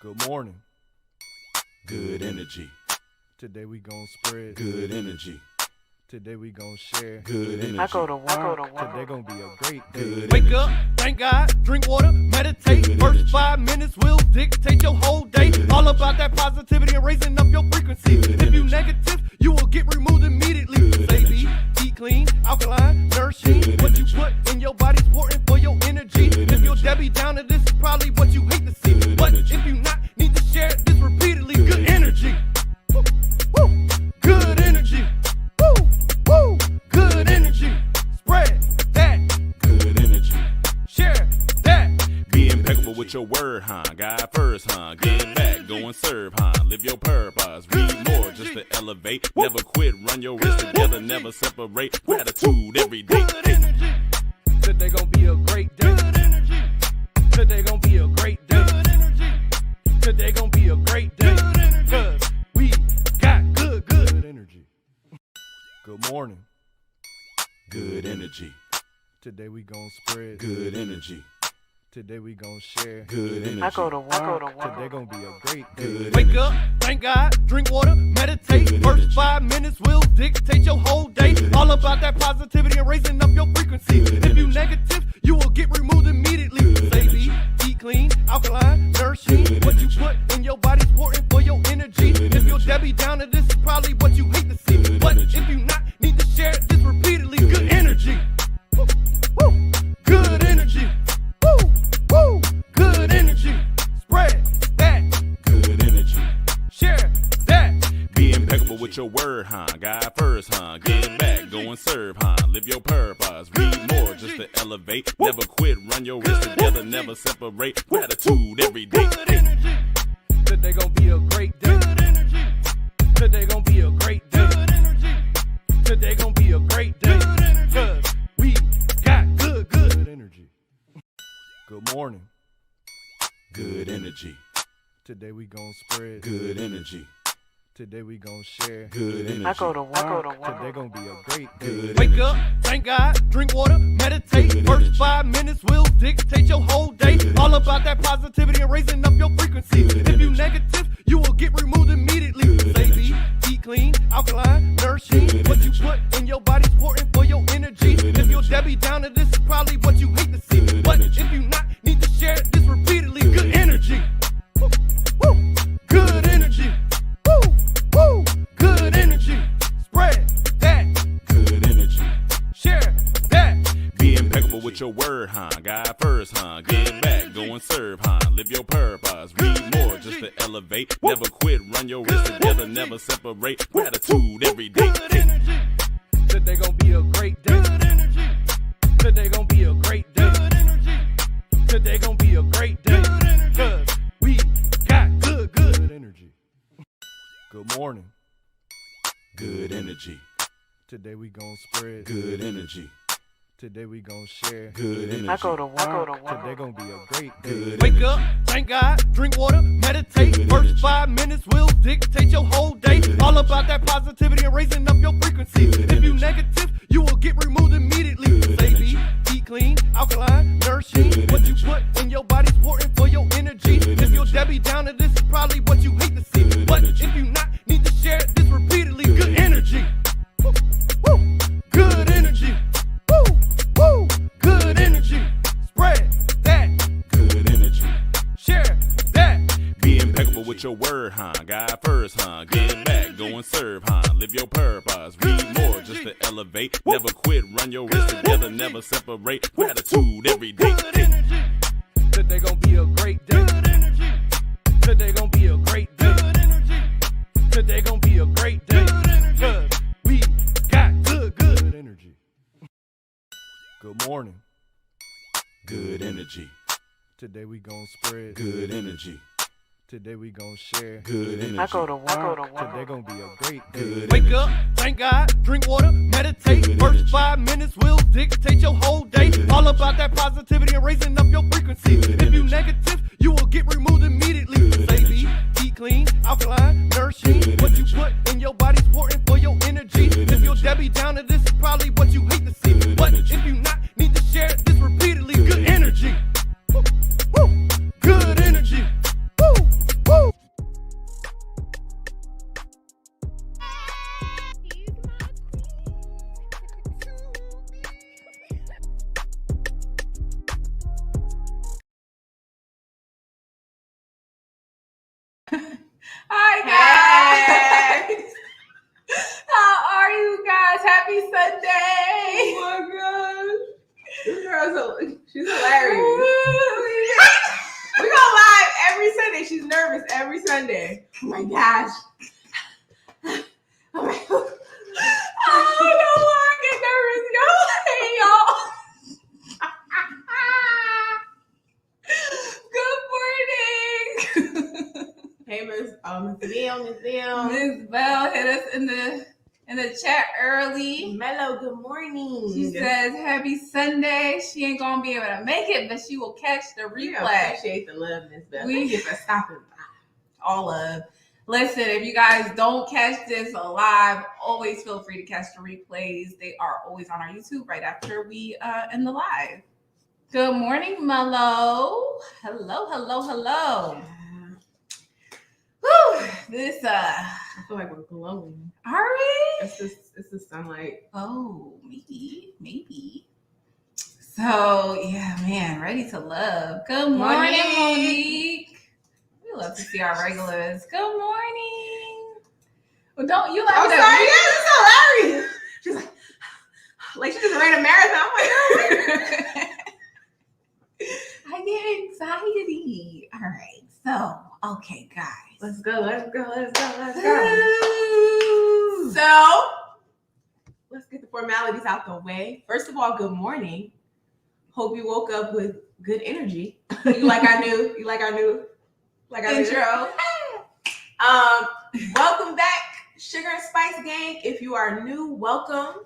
Good morning. Good energy. Today we gon' spread Good energy. Today we gon' share Good energy. I go to work. Today gon' be a great day. Good Wake energy. up, thank God, drink water, meditate. Good First energy. 5 minutes will dictate your whole day. Good All energy. about that positivity and raising up your frequency. Good If you energy. negative, you will get removed immediately. Good Say energy. eat clean, alkaline, nourishing. Good What you energy. put in your body's important for your energy. Good If you're energy. Debbie Downer, this is probably what you hate to see. Good But energy. if you not, need to share this repeatedly. Good Good energy. Woo, woo. Good energy. Woo, woo. Good energy. Spread that. Good energy. Share that. Be impeccable with your word, huh? God first, huh? Get back, go and serve, huh? Live your purpose, read more just to elevate. Never quit, run your wrist together, never separate. Gratitude every day. Good energy. Today gon' be a great day. Good energy. Today gon' be a great day. Good energy. Today gon' be a great day. Good energy. 'Cause we got good energy. Good morning. Good energy. Today we gon' spread Good energy. Today we gon' share Good energy. I go to work. Today gon' be a great day. Good Wake energy. up, thank God, drink water, meditate. Good First energy. 5 minutes will dictate your whole day. Good All energy. about that positivity and raising up your frequency. Good If you energy. negative, you will get removed immediately. Good Say energy. eat clean, alkaline, nourishing. Good What you energy. put in your body's important for your energy. Good If you're energy. Debbie Downer, this is probably what you hate to see. Good But energy. if you not, need to share this repeatedly. Good Good energy. Woo, woo. Good energy. Woo, woo. Good energy. Spread that. Good energy. Share that. Be impeccable with your word, huh? God first, huh? Get back, go and serve, huh? Live your purpose, read more just to elevate. Never quit, run your wrist together, never separate. Gratitude every day. Good energy. Today gon' be a great day. Good energy. Today gon' be a great day. Good energy. Today gon' be a great day. Good energy. 'Cause we got good energy. Good morning. Good energy. Today we gon' spread Good energy. Today we gon' share Good energy. I go to work. Today gon' be a great day. Good Wake energy. up, thank God, drink water, meditate. Good First energy. 5 minutes will dictate your whole day. Good All energy. about that positivity and raising up your frequency. Good If you energy. negative, you will get removed immediately. Good Say energy. eat clean, alkaline, nourishing. Good What you energy. put in your body's important for your energy. Good If you're energy. Debbie Downer, this is probably what you hate to see. Good But energy. if you not, need to share this repeatedly. Good Good energy. Woo, woo. Good energy. Woo, woo. Good energy. Spread that. Good energy. Share that. Be impeccable with your word, huh? God first, huh? Get back, go and serve, huh? Live your purpose, read more just to elevate. Never quit, run your wrist together, never separate. Gratitude every day. Good energy. Today gon' be a great day. Good energy. Today gon' be a great day. Good energy. Today gon' be a great day. Good energy. 'Cause we got good energy. Good morning. Good energy. Today we gon' spread Good energy. Today we gon' share Good energy. I go to work. Today gon' be a great day. Good Wake energy. up, thank God, drink water, meditate. Good First energy. 5 minutes will dictate your whole day. Good All energy. about that positivity and raising up your frequency. Good If you energy. negative, you will get removed immediately. Good Say energy. eat clean, alkaline, nourishing. Good What you energy. put in your body's important for your energy. Good If you're energy. Debbie Downer, this is probably what you hate to see. Good But energy. if you not, need to share this repeatedly. Good Good energy. Woo, woo. Good energy. Woo, woo. Good energy. Spread that. Good energy. Share that. Be impeccable with your word, huh? God first, huh? Get back, go and serve, huh? Live your purpose, read more just to elevate. Never quit, run your wrist together, never separate. Gratitude every day. Good energy. Today gon' be a great day. Good energy. Today gon' be a great day. Good energy. Today gon' be a great day. Good energy. 'Cause we got good energy. Good morning. Good energy. Today we gon' spread Good energy. Today we gon' share Good energy. I go to work. Today gon' be a great day. Good Wake energy. up, thank God, drink water, meditate. Good First energy. 5 minutes will dictate your whole day. Good All energy. about that positivity and raising up your frequency. Good If you energy. negative, you will get removed immediately. Good Say energy. eat clean, alkaline, nourishing. Good What you energy. put in your body's important for your energy. Good If you're energy. Debbie Downer, this is probably what you hate to see. Good But energy. if you not, need to share this repeatedly. Good Good energy. Woo, woo. Good energy. Woo, Hi guys. How are you guys? Happy Sunday. Oh my gosh. This girl's she's hilarious. We go live every Sunday. She's nervous every Sunday. Oh my gosh. Oh my God. I don't know why I get nervous, y'all. Hey, y'all. Good morning. Hey, Miss Bill. Miss Bell hit us in the chat early. Mello, good morning. She says, happy Sunday. She ain't going to be able to make it, but she will catch the We replay. appreciate the love, Miss Bell. We- Thank you for stopping by. All of. Listen, if you guys don't catch this live, always feel free to catch the replays. They are always on our YouTube right after we end the live. Good morning, Mello. Hello. Whew, this I feel like we're glowing. are we? It's the sunlight. Oh, maybe. So yeah, man, ready to love. Good morning, Monique. We love to see our regulars. Good morning. Well, don't you like I'm that? sorry, yeah, it's hilarious. She's like she just ran a marathon. I'm like, I get anxiety. All right. So, okay, guys. let's go. Ooh. So, let's get the formalities out the way. First of all, good morning. Hope you woke up with good energy. You like our new Intro. Welcome back, Sugar and Spice Gang. If you are new, welcome.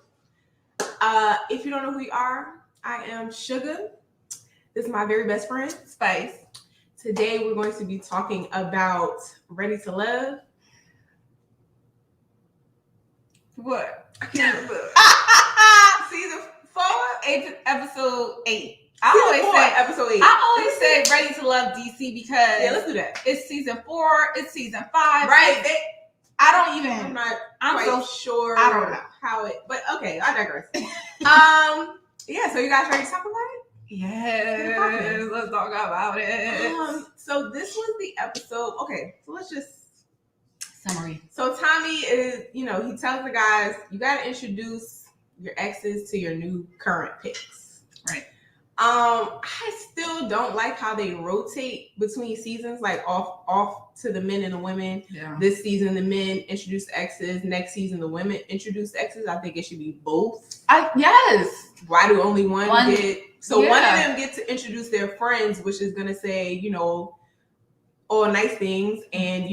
If you don't know who we are, I am Sugar. This is my very best friend, Spice. Today we're going to be talking about Ready to Love. What? Season 4? Episode 8. Episode 8. I always say Ready to Love DC because Yeah, let's do that. it's season 4, it's season 5. Right. I don't I'm even. not I'm quite so sure I don't know. how it, but okay, I digress. Yeah, so you guys ready to talk about it? Yes, let's talk about it. So this was the episode. Okay, so let's just Summary. So Tommy is, he tells the guys, you got to introduce your exes to your new current picks. Right. I still don't like how they rotate between seasons, like off to the men and the women. Yeah. This season, the men introduce exes. Next season, the women introduce exes. I think it should be both. Yes. Why do only one get? So yeah. one of them get to introduce their friends, which is gonna say, all nice things, and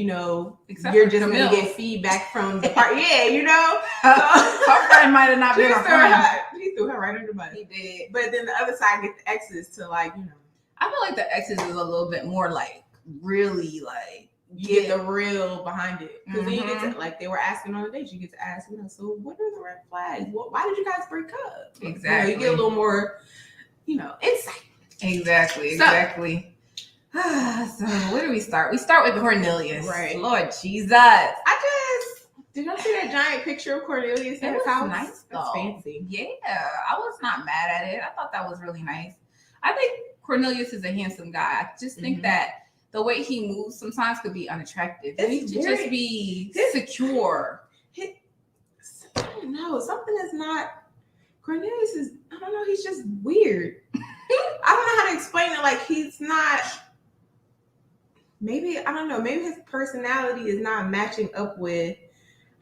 Except you're for just Camille. gonna get feedback from the part. Yeah, Her friend might have not been a friend. He threw her right under the bus. He did. But then the other side get the exes to I feel like the exes is a little bit more like really like you get the real behind it, because then you get Mhm. to, like they were asking on the date, you get to ask, so what are the red flags? Why did you guys break up? Exactly. You get a little more, insight. Exactly. So where do we start? We start with Cornelius. Right. Lord Jesus. Did y'all see that giant picture of Cornelius It in his was house? nice That's though. fancy. Yeah, I was not mad at it. I thought that was really nice. I think Cornelius is a handsome guy. I just think Mhm. that the way he moves sometimes could be unattractive. He It's needs to very- just be this- secure. I don't know. Something is not. Cornelius is. I don't know. He's just weird. I don't know how to explain it. Like he's not. Maybe I don't know. Maybe his personality is not matching up with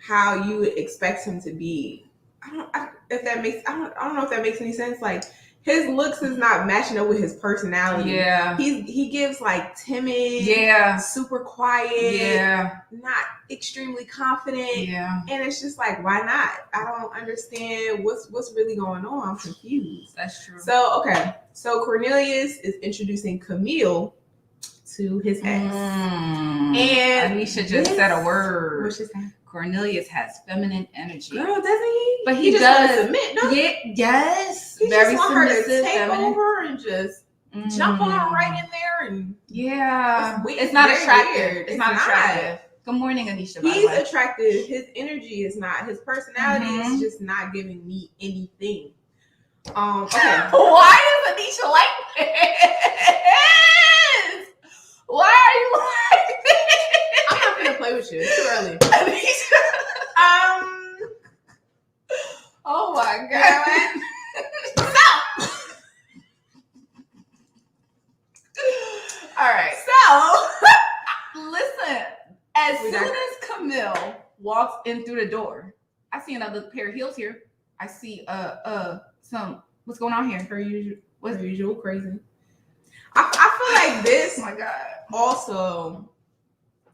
how you would expect him to be. I don't know if that makes any sense. Like his looks is not matching up with his personality. Yeah. He gives like timid. Yeah. Super quiet. Yeah. Not extremely confident. Yeah. And it's just like, why not? I don't understand what's really going on. I'm confused. That's true. So, okay. So Cornelius is introducing Camille to his ex. And And Anisha just said a word. What's she saying? Cornelius has feminine energy. Girl, doesn't he? But he just does. wants to submit, no? Yeah, yes. He Very just want her to submissive, take feminine. over and just jump on her right in there. And Yeah. It's weird. It's not Very attractive. weird. It's It's not not. attractive. Good morning, Anisha. By the he's way. attractive. His energy is not. His personality Mhm. is just not giving me anything. Okay. Why is Anisha like this? Why are you like this? I'm not gonna with you. It's too early. Oh my You god. know what? All right. So Listen, as We soon got- as Camille walks in through the door, I see another pair of heels here. I see some what's going on here? per usual, What's per usual crazy. I feel like this oh my god. also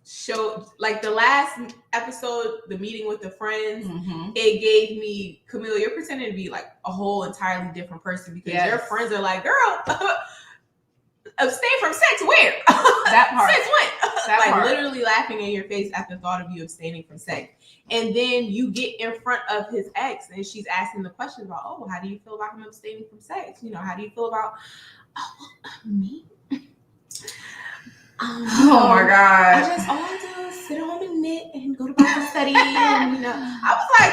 showed, like the last episode, the meeting with the friends. Mm-hmm. It gave me, Camille, you're pretending to be like a whole entirely different person because Yes. your friends are like, girl, abstain from sex where? That part. Since when? That Like part. literally laughing in your face at the thought of you abstaining from sex. And then you get in front of his ex and she's asking the question about, oh, how do you feel about him abstaining from sex? You know, how do you feel about me? Oh my I god. just all I do is sit home and knit and go to Bible study. And, you know, I was like,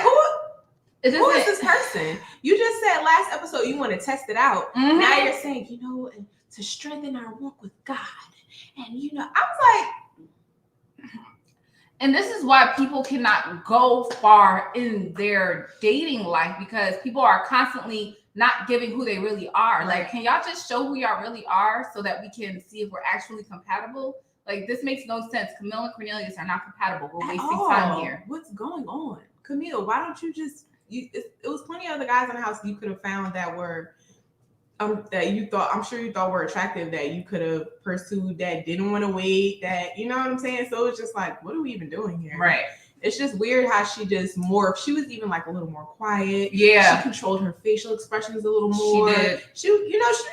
It who is doesn't- this person? You just said last episode you want to test it out. Mhm. Now you're saying, you know, and to strengthen our walk with God. And you know, I was And this is why people cannot go far in their dating life because people are constantly not giving who they really are. Like, can y'all just show who y'all really are so that we can see if we're actually compatible? Like, this makes no sense. Camille and Cornelius are not compatible. We're like, wasting time here. what's going on? Camille, why don't you just, it was plenty of other guys in the house you could have found that were, that you thought, I'm sure you thought were attractive, that you could have pursued, that didn't want to wait, that, you know what I'm saying? So it's just like, what are we even doing here? Right. It's just weird how she just morphed. She was even like a little more quiet. Yeah. She controlled her facial expressions a little more. She did. She was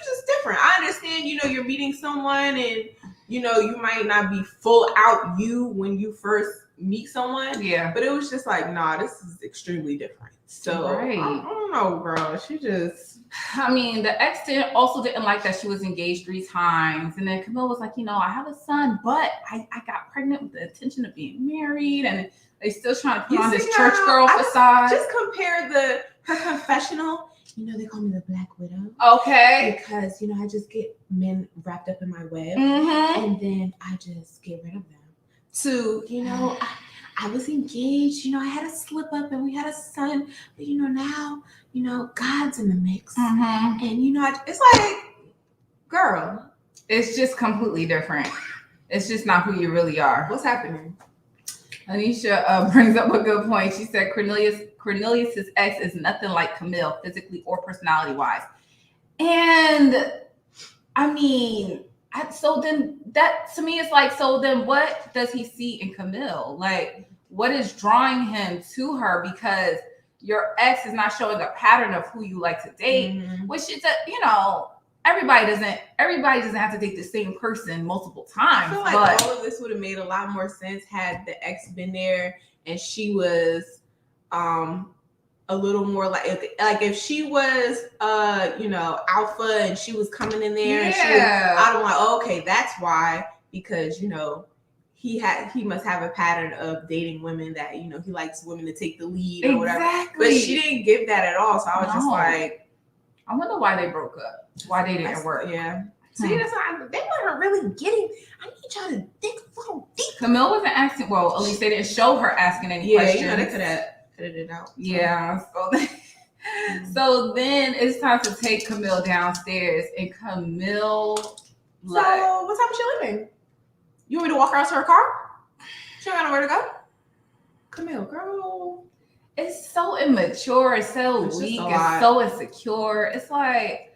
just different. I understand, you know, you're meeting someone and, you know, you might not be full out you when you first meet someone. Yeah. But it was just like, nah, this is extremely different. So Right. I don't know, girl. She just, I mean, the ex also didn't like that she was engaged 3 times. And then Camille was like, you know, I have a son, but I got pregnant with the intention of being married. And they still trying to put You on see this how- church girl I facade. just compare her confessional. You know, they call me the Black Widow. Okay. Because, you know, I just get men wrapped up in my web. Mm-hmm. And then I just get rid of them. To, you know, I was engaged, you know, I had a slip up and we had a son, but you know, now, you know, God's in the mix. Mm-hmm. And you know, it's like, girl, It's just completely different. It's just not who you really are. what's happening? Anisha brings up a good point. She said Cornelius's ex is nothing like Camille, physically or personality wise. And I mean, so then that to me is like, so then what does he see in Camille? Like, what is drawing him to her? Because your ex is not showing a pattern of who you like to date, Mhm. which is you know, everybody doesn't have to date the same person multiple I times. feel like but all of this would have made a lot more sense had the ex been there and she was a little more like if she was you know, alpha and she was coming in there and she was, I'd have like, oh, okay, that's why, because you know he must have a pattern of dating women that, you know, he likes women to take the lead or whatever. exactly. But she didn't give that at all. So I was just No. like, I wonder why they broke up. Why they didn't work. Yeah. See, that's why they weren't really getting. I need y'all to dig a little deep. Camille wasn't asking. Well, at least they didn't show her asking any Yeah, questions. you know, they could have edited it out. Yeah. So then it's time to take Camille downstairs, and Camille, like, So what time is she leaving? You want me to walk her out to her car? She don't got nowhere to go. Camille, girl. it's so immature, it's so It's just weak, a it's lot. so insecure. It's like,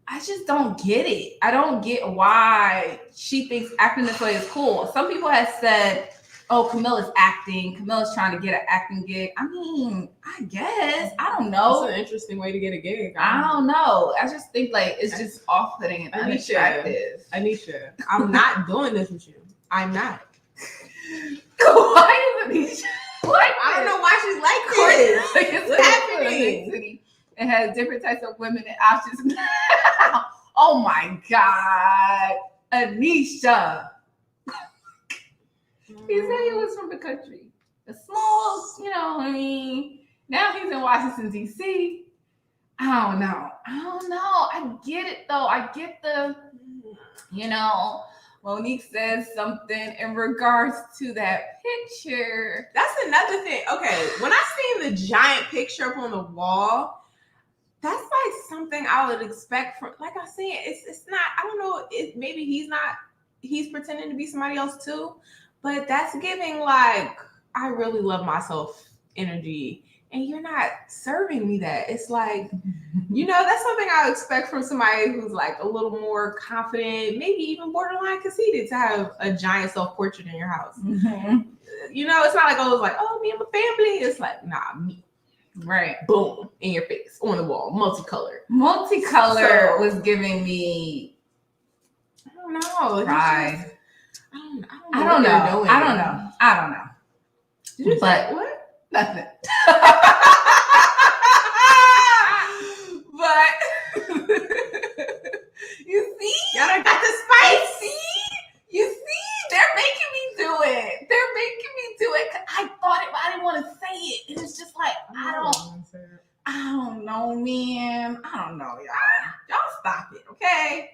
I just don't get it. I don't get why she thinks acting this way is cool. Some people have said, oh, Camille is acting. Camille is trying to get an acting gig. I mean, I guess. I don't know. That's an interesting way to get a gig. I don't know. I just think like it's just off-putting and Anisha. unattractive. Anisha, I'm not doing this with you. I'm not. Why is Anisha like I don't know why she's like this. What's happening? City. It has different types of women and options. Oh my God, Anisha. He said he was from the country, a small, you know what I mean. Now he's in Washington D.C. I don't know. I get it though. I get the, you know, Monique says something in regards to that picture. That's another thing. Okay, when I seen the giant picture up on the wall, that's like something I would expect from. Like I said, it's not. I don't know. Maybe he's pretending to be somebody else too, but that's giving like I really love myself energy, and you're not serving me that. It's like, that's something I would expect from somebody who's like a little more confident, maybe even borderline conceited, to have a giant self-portrait in your house. Mm-hmm. It's not like I was like, oh, me and my family. It's like, nah, me. Right. Boom, in your face, on the wall, multicolored. Multicolor was giving me. I don't know. Pride. I don't know. I don't know. Did you But- say what? Nothing. But you see, Y'all done got the spice. you see, they're making me do it. They're making me do it. 'Cause I thought it, but I didn't want to say it. And it's just like I don't know, man. I don't know, y'all. Y'all stop it, okay?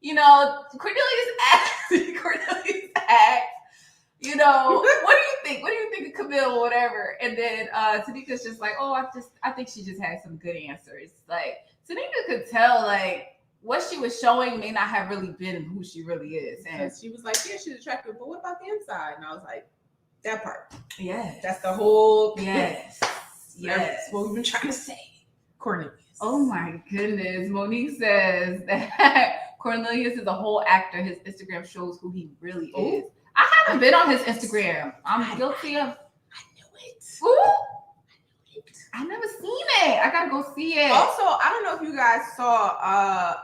Cornelius asked, what do you think? What do you think of Camille or whatever? And then Tanika's just like, oh, I think she just had some good answers. Like, Tanika could tell, like, what she was showing may not have really been who she really is. And She was like, yeah, she's attractive, but what about the inside? And I was like, that part. yes. That's the whole. Yes. That's what we've been trying to say. Cornelius. Oh my goodness. Monique says that Cornelius is a whole actor. His Instagram shows who he really is. I haven't been on his Instagram. I'm guilty of. I knew it. Ooh, I never seen it. I gotta go see it. Also, I don't know if you guys saw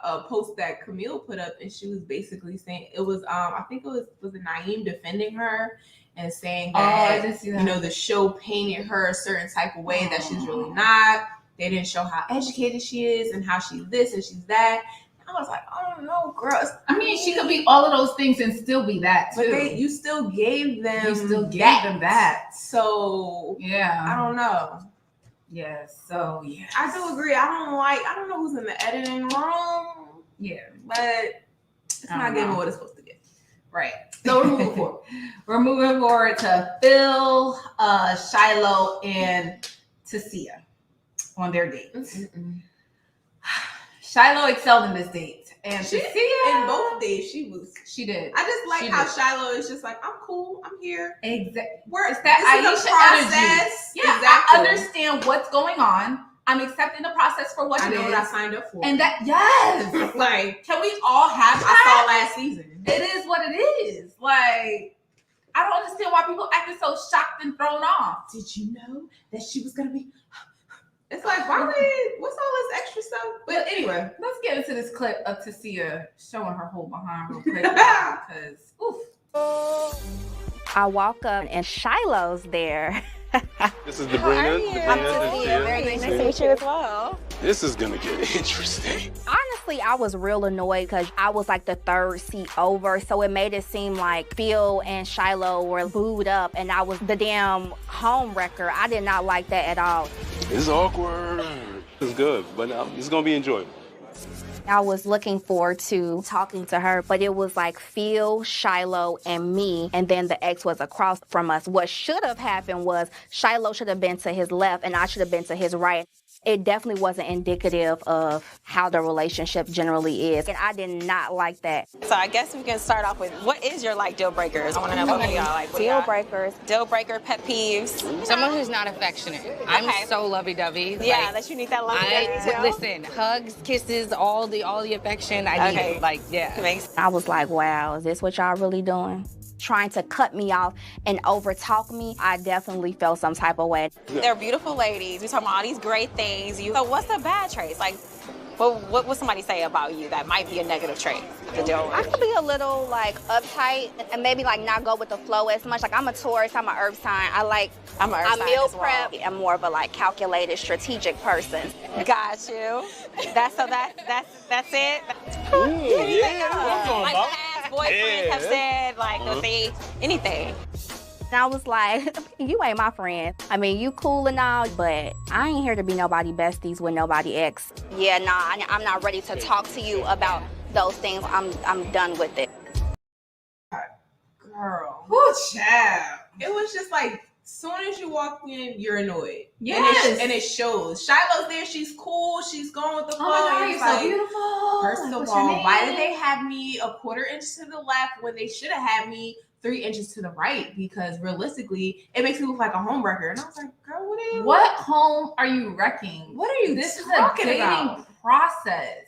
a post that Camille put up, and she was basically saying it was I think it was it Naeem defending her and saying that I didn't see that. the show painted her a certain type of way that she's really not. They didn't show how educated she is and how she's this and she's that. I was like, oh no, girl. I mean, she could be all of those things and still be that too. But you still gave them. You still gave them that. So Yeah. I don't know. Yeah. So yeah. I do agree. I don't know who's in the editing room. Yeah. But it's I not don't getting know. what it's supposed to get. Right. So we're moving forward. We're moving forward to Phil, Shiloh, and Tasia on their dates. Shiloh excelled in this date, and She Tasia in both days she did. I just like She how did. Shiloh is just like, I'm cool, I'm here. Exactly. We're It's that this is a Aisha energy. process. Yeah, exactly. I understand what's going on. I'm accepting the process for what I it know is. what I signed up for. And that, yes. like Can we all have I that? saw last season. It is what it is. Like, I don't understand why people acting so shocked and thrown off. Did you know that she was gonna be? It's like, what's all this extra stuff? But anyway, Let's get into this clip of Tasia showing her whole behind real quick. Because, oof. I walk up and Shiloh's there. This is Debrina. I'm Tasia. Very nice to meet you as well. This is gonna get interesting. Honestly, I was real annoyed because I was like the third seat over, so it made it seem like Phil and Shiloh were booed up and I was the damn home wrecker. I did not like that at all. It's awkward. It's good, but it's gonna be enjoyable. I was looking forward to talking to her, but it was like Phil, Shiloh, and me, and then the ex was across from us. What should have happened was Shiloh should have been to his left and I should have been to his right. It definitely wasn't indicative of how the relationship generally is, and I did not like that. So I guess we can start off with, what is your deal breakers? I want to know both of y'all. Like, what Deal y'all- breakers. Deal breaker, pet peeves. Someone who's not affectionate. Okay. I'm so lovey-dovey. Yeah, Like, that you need that love. listen, hugs, kisses, all the affection. I need Okay. it. Like, yeah. Makes I was like, wow, is this what y'all really doing? Trying to cut me off and overtalk me, I definitely felt some type of way. They're beautiful ladies. We talking about all these great things. So what's the bad traits? Like, what would somebody say about you that might be a negative trait to deal I with? could be a little like uptight and maybe like not go with the flow as much. Like I'm a Taurus, I'm an earth sign. I'm an earth I sign meal as well. prep. I'm more of a like calculated, strategic person. Got you. That's it. Like past boyfriends have said, like, if they anything. And I was like, you ain't my friend. I mean, you cool and all, but I ain't here to be nobody besties with nobody ex. Yeah, nah, I'm not ready to talk to you about those things. I'm done with it. girl. Whoo, child. It was just like, soon as you walk in, you're annoyed. Yes. And it shows. Shiloh's there. She's cool. She's going with the flow. Oh my God, and you're it's so beautiful. First Like, of what's your all, why name? did they have me a quarter inch to the left when they should have had me 3 inches to the right? Because realistically, it makes me look like a home wrecker. And I was like, girl, what are you? What home are you wrecking? What are you This is a talking dating about? process.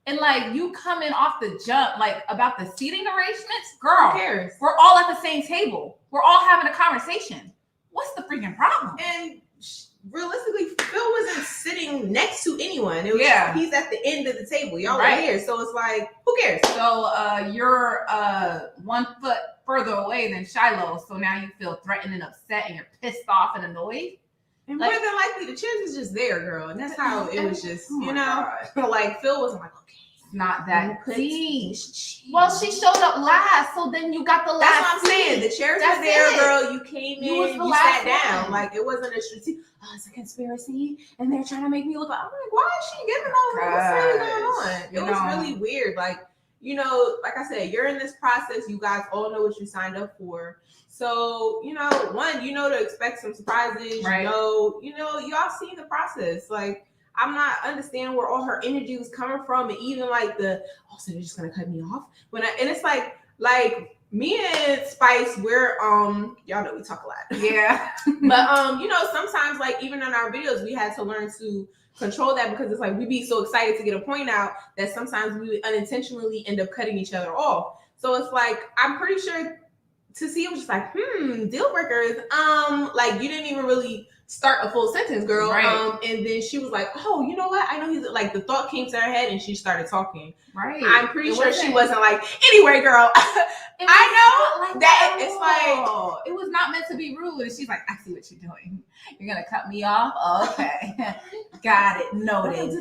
And like you coming off the jump, like about the seating arrangements, girl. Who cares? We're all at the same table. We're all having a conversation. What's the freaking problem? And realistically, Phil wasn't sitting next to anyone. It was he's at the end of the table. Y'all are here. So it's like, who cares? So you're 1 foot further away than Shiloh. So now you feel threatened and upset and you're pissed off and annoyed. And Like- more than likely, the chairs was just there, girl. And that's how it was just, Oh my you know, like Phil wasn't like, okay, Not that put deep. these Well, she showed up last, so then you got the last. That's what I'm saying. seat. The chairs That's were there, it. girl. You came You was in, the you last sat down. one. Like, it wasn't a strategic, oh, it's a conspiracy, and they're trying to make me look like, I'm like, why is she giving all this? What's really going on? You It was know. really weird. Like, you know, like I said, you're in this process. You guys all know what you signed up for. So, you know, one, you know to expect some surprises. Right. You know, y'all see the process. Like, I'm not understanding where all her energy was coming from, and even like so they're just gonna cut me off. And it's like me and Spice, we're y'all know we talk a lot. Yeah. But you know, sometimes like even in our videos, we had to learn to control that because it's like we be so excited to get a point out that sometimes we would unintentionally end up cutting each other off. So it's like I'm pretty sure to see it was just like, deal breakers. Like you didn't even really start a full sentence, girl. Right. And then she was like, oh, you know what? I know he's like the thought came to her head and she started talking. Right. I'm pretty sure she wasn't like, anyway, girl. I know like that it's like it was not meant to be rude. And she's like, I see what you're doing. You're gonna cut me off? Okay. Got it. Noted.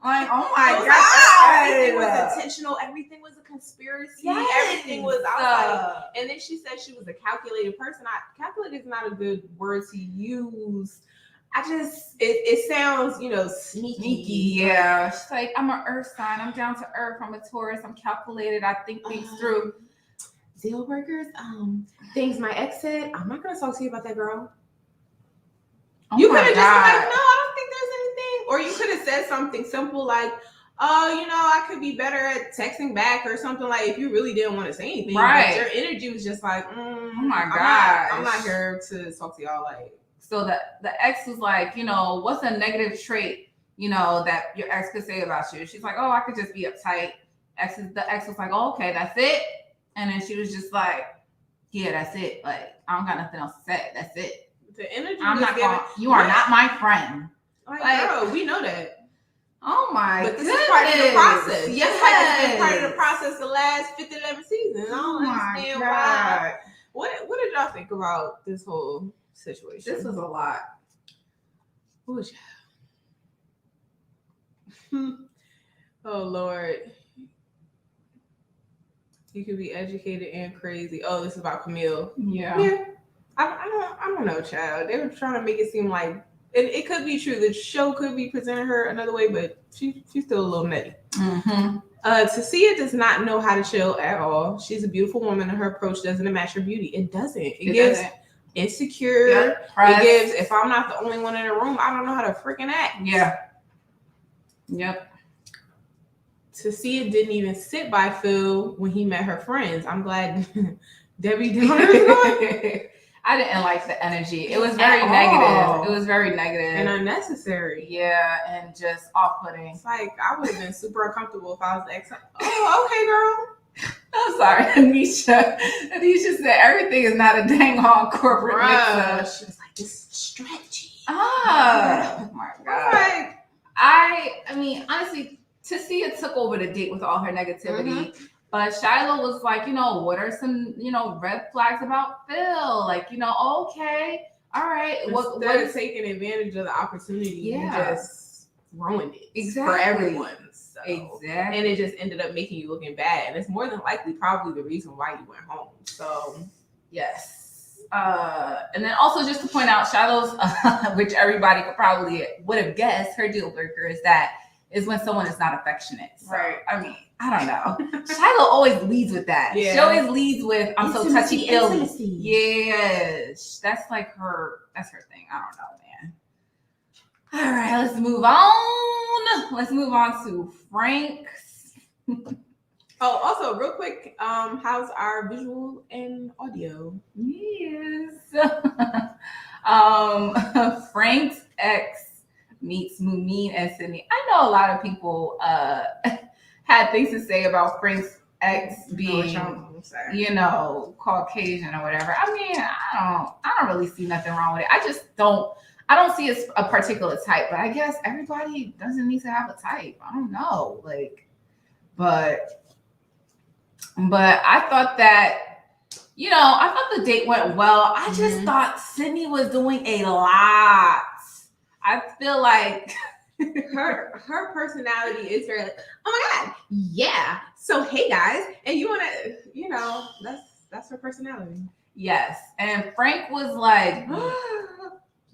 Like, oh my God. Everything was intentional. Everything was a conspiracy. Yes. Everything was outside. And then she said she was a calculated person. Calculated is not a good word to use. It sounds, you know, sneaky. Yeah. She's like, I'm an earth sign. I'm down to earth. I'm a Taurus. I'm calculated. I think things through. Deal breakers. Things my ex said. I'm not gonna talk to you about that, girl. Oh You could my have just been God. like, no, I don't think there's anything. Or you could have said something simple like, oh, you know, I could be better at texting back or something, like if you really didn't want to say anything. Right. But your energy was just like, Oh my I'm not gosh. here to talk to y'all. Like, So the ex was like, you know, what's a negative trait, you know, that your ex could say about you? She's like, oh, I could just be uptight. The ex was like, oh, okay, that's it. And then she was just like, yeah, that's it. Like, I don't got nothing else to say. That's it. the energy I'm was not given. going. You are not my friend. Like, like- girl, we know that. Oh my But this goodness. is part of the process. Yes. Just like it's been part of the process the last 50, 11 seasons. I Oh don't my understand God. why. What did y'all think about this whole situation? This was a lot. Who was you? Oh Lord. You could be educated and crazy. Oh, this is about Camille. Yeah. Yeah. I don't know, child. They were trying to make it seem like it could be true. The show could be presenting her another way, but she's still a little nutty. Mm-hmm. Tasia does not know how to chill at all. She's a beautiful woman, and her approach doesn't match her beauty. It doesn't. It gives doesn't. insecure. Yep. It gives, if I'm not the only one in the room, I don't know how to freaking act. Yeah. Yep. Tasia didn't even sit by Phil when he met her friends. I'm glad Debbie did. I didn't like the energy. It was very At negative. all. It was very negative. And unnecessary. Yeah, and just off-putting. It's like, I would have been super uncomfortable if I was the ex. Oh, okay, girl. I'm sorry, Anisha. Anisha said everything is not a dang on corporate Bruh. mix-up. She was like, this is strategy. Oh my God. Like, I mean, honestly, Tasia took over the date with all her negativity. But Shiloh was like, you know, what are some, you know, red flags about Phil? Like, you know, okay, all right. What instead is of taking advantage of the opportunity, you Yeah. just ruined it Exactly. for everyone. So. exactly? And it just ended up making you looking bad. And it's more than likely probably the reason why you went home. So, Yes. And then also just to point out, Shiloh's, which everybody would have guessed, her deal breaker is that is when someone is not affectionate. So, Right. I mean, I don't know. Shiloh always leads with that. Yeah. She always leads with, I'm so touchy feely. Intimacy. Yes. That's like that's her thing. I don't know, man. All right, let's move on. Let's move on to Frank's. Oh, also, real quick, how's our visual and audio? Yes. Frank's ex meets Mumin and Sydney. I know a lot of people had things to say about Frank's ex being, Caucasian or whatever. I mean, I don't really see nothing wrong with it. I don't see a particular type, but I guess everybody doesn't need to have a type. I don't know, but I thought that, I thought the date went well. I just thought Sydney was doing a lot. I feel like her personality is very like, oh my God, yeah. So hey guys, and you want to, that's her personality. Yes, and Frank was like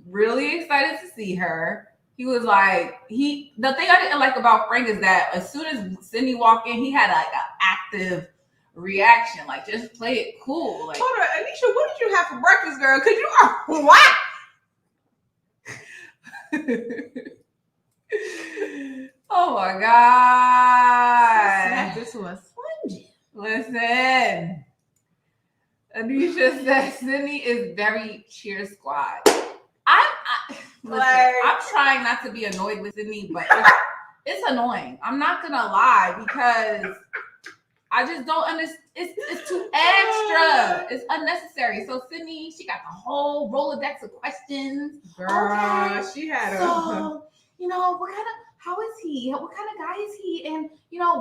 really excited to see her. He was like, the thing I didn't like about Frank is that as soon as Sydney walked in, he had like an active reaction, like just play it cool. Like, hold on, Anisha, what did you have for breakfast, girl? Cause you are what? Oh my God! Snap this to a sponge. Listen, Anisha said Sydney is very cheer squad. I'm trying not to be annoyed with Sydney, but it's annoying. I'm not gonna lie because I just don't understand. It's too extra. It's unnecessary. So Sydney, she got the whole Rolodex of questions. Girl, okay, she had so, how is he? What kind of guy is he? And,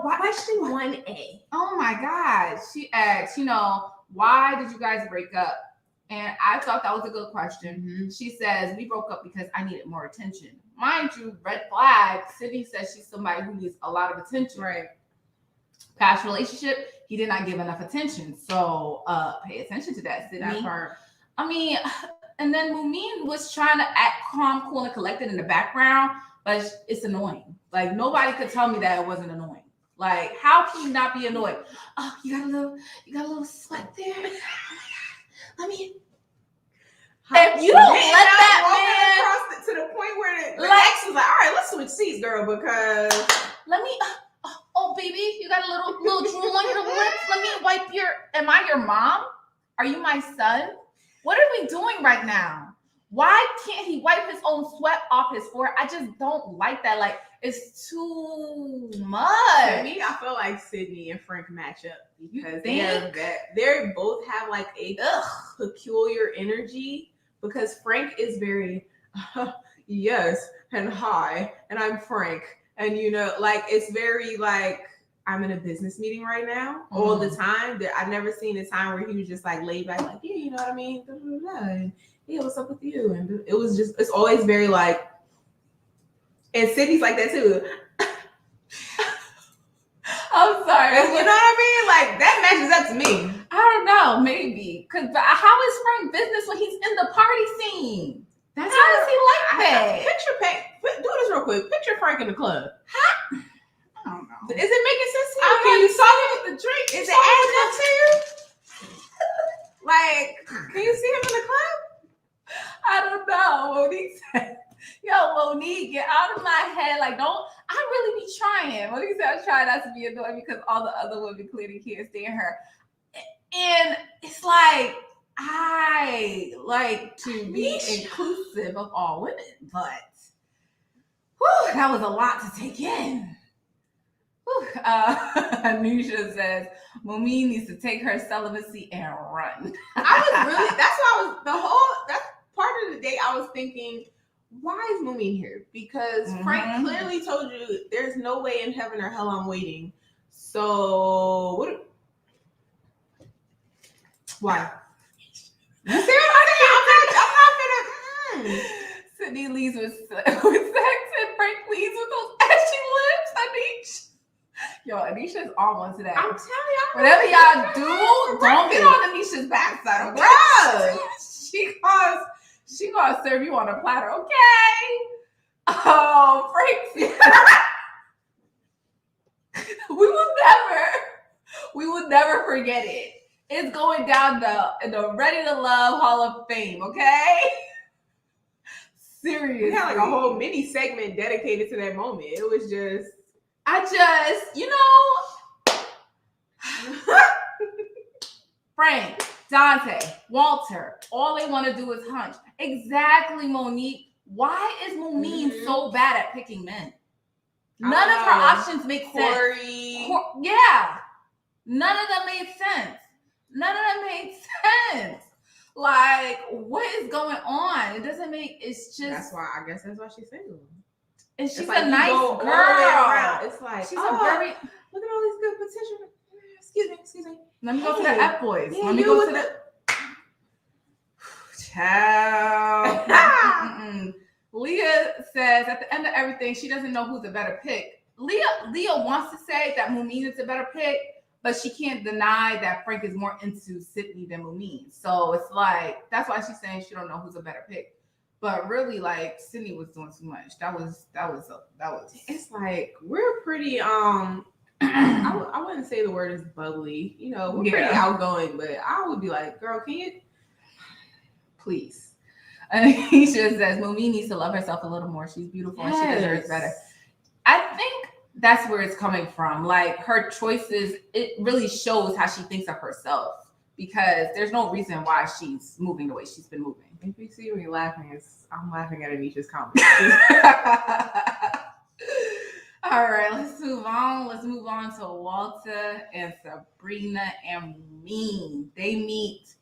question 1A. Oh my God. She asked, why did you guys break up? And I thought that was a good question. Mm-hmm. She says, we broke up because I needed more attention. Mind you, red flag, Sydney says she's somebody who needs a lot of attention. Right. Past relationship, he did not give enough attention. So pay attention to that, Sydney. That part. I mean, and then Mumin was trying to act calm, cool, and collected in the background, but it's annoying. Like, nobody could tell me that it wasn't annoying. Like, how can you not be annoyed? Oh, you got a little sweat there. Oh my God. Let me. If you don't let that man to the point where the ex was like, all right, let's switch seats, girl, because let me. Oh, baby, you got a little drool on your lips. Let me wipe am I your mom? Are you my son? What are we doing right now? Why can't he wipe his own sweat off his forehead? I just don't like that. Like, it's too much. To me, I feel like Sydney and Frank match up because they both have like a peculiar energy. Because Frank is very, yes, and hi, and I'm Frank. And, it's very like, I'm in a business meeting right now all the time. I've never seen a time where he was just like laid back, like, yeah, you know what I mean? And yeah, what's up with you? And it was just, it's always very like, and Sydney's like that too. I'm sorry. You know what I mean? Like, that matches up to me. I don't know, maybe. Because how is Frank business when he's in the party scene? How does he like that? Do this real quick. Picture Frank in the club. I don't know. Is it making sense to you? Can you saw him with the drink? Is it adding up to you? Like, can you see him in the club? I don't know. Monique said, Monique, get out of my head. Like, I really be trying. Monique said, I try not to be annoyed because all the other women clearly can't stand her. And it's like, I like to be inclusive of all women, but that was a lot to take in. Anisha says, Mumin needs to take her celibacy and run. That's part of the day I was thinking, why is Mumin here? Because Frank clearly told you there's no way in heaven or hell I'm waiting. So why? You see what I'm saying? I'm not gonna. Sydney leaves with sex and Frank leaves with those ashy lips. Anisha's on one today. I'm telling y'all. Whatever y'all do, don't get on Anisha's backside, okay? Bruh. She gonna serve you on a platter, okay? Oh, Frank. we will never forget it. It's going down the Ready to Love Hall of Fame, okay? Seriously. We had like a whole mini segment dedicated to that moment. It was just, Frank, Dante, Walter, all they want to do is hunch. Exactly, Monique. Why is Monique so bad at picking men? None of her options make sense. Yeah. None of them made sense. Like, what is going on? It doesn't make, it's just. That's why, I guess that's why she's single. And she's like a nice girl. It's like, she's a very. Look at all these good potential. Excuse me. Let me go to the F boys. Yeah, Let me go to the. Child. Leah says at the end of everything, she doesn't know who's a better pick. Leah wants to say that Mumin is a better pick, but she can't deny that Frank is more into Sydney than Mumin. So it's like, that's why she's saying she don't know who's a better pick. But really, like, Sydney was doing too much. That was. It's like, we're pretty, I wouldn't say the word is bubbly. You know, we're pretty outgoing, but I would be like, girl, can you please? And he just says Mumi needs to love herself a little more. She's beautiful and she deserves better. I think that's where it's coming from. Like, her choices, it really shows how she thinks of herself, because there's no reason why she's moving the way she's been moving. If you see me laughing, I'm laughing at Anisha's comment. All right, let's move on. Let's move on to Walter and Sabrina and Mean. They meet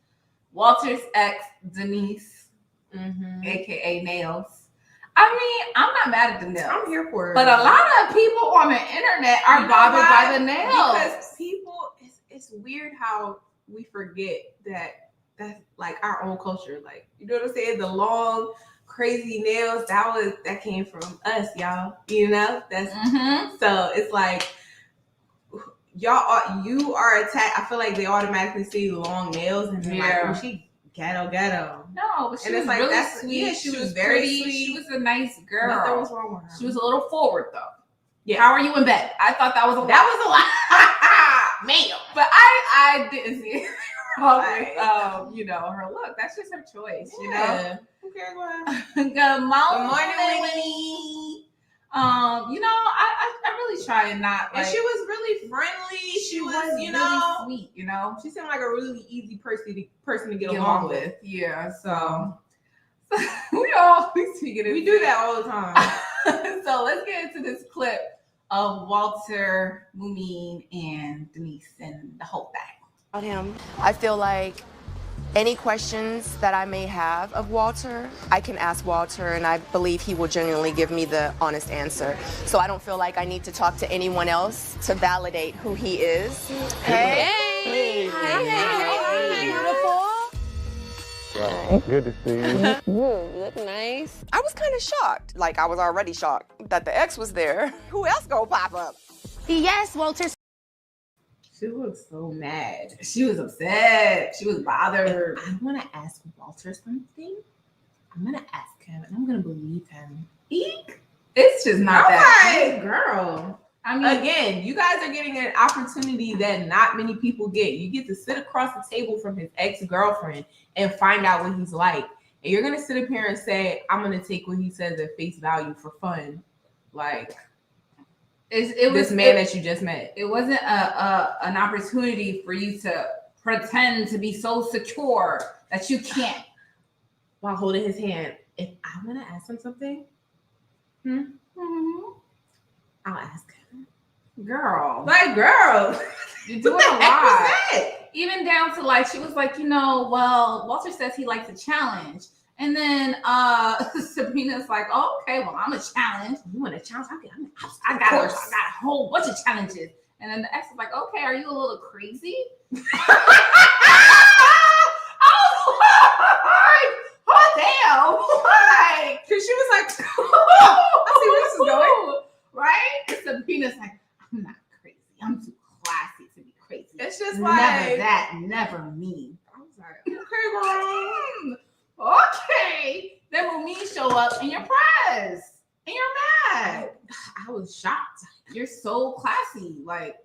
Walter's ex, Denise, aka Nails. I mean, I'm not mad at the nails. I'm here for it. But a lot of people on the internet are bothered by the nails. Because people, it's weird how we forget that that's like our own culture. Like, you know what I'm saying? The long, crazy nails, that came from us, y'all. You know? That's so it's like you are attacked. I feel like they automatically see long nails and they're like, oh, she ghetto. No, but she was like, really sweet. Yeah, she was very pretty. Sweet. She was a nice girl. Nothing was wrong with her. She was a little forward though. Yeah. How are you in bed? I thought that was a lot. Man. But I didn't see it wrong with her look. That's just her choice, you know. Okay, go ahead. Good morning, Winnie. I really try and not. And she was really friendly. She was really sweet. You know, she seemed like a really easy person to get along with. Yeah. So we do that all the time. So let's get into this clip of Walter, Mumin, and Denise and the whole thing. About him, I feel like any questions that I may have of Walter, I can ask Walter, and I believe he will genuinely give me the honest answer. So I don't feel like I need to talk to anyone else to validate who he is. Hey! Hi, beautiful. Good to see you. You look nice. I was kind of shocked. Like, I was already shocked that the ex was there. Who else gonna pop up? Yes, Walter. She looks so mad. She was upset. She was bothered. I want to ask Walter something. I'm going to ask him, and I'm going to believe him. Eek. It's just not that girl. I mean, again, you guys are getting an opportunity that not many people get. You get to sit across the table from his ex-girlfriend and find out what he's like. And you're going to sit up here and say, I'm going to take what he says at face value for fun. Like, it was this man that you just met. It wasn't an opportunity for you to pretend to be so secure that you can't. While holding his hand, if I'm going to ask him something, I'll ask him. Girl. You're doing a lot. Even down to like, she was like, well, Walter says he likes a challenge. And then Sabrina's like, oh, okay, well, I'm a challenge. You want a challenge? I got a whole bunch of challenges. And then the ex is like, okay, are you a little crazy? Oh, damn. Like, because she was like, I see where this is going. Right? And Sabrina's like, I'm not crazy. I'm too classy to be crazy. It's just never like that, never me. I was like, okay, girl. Okay. Then when me show up and you're pressed. And you're mad. I was shocked. You're so classy. Like,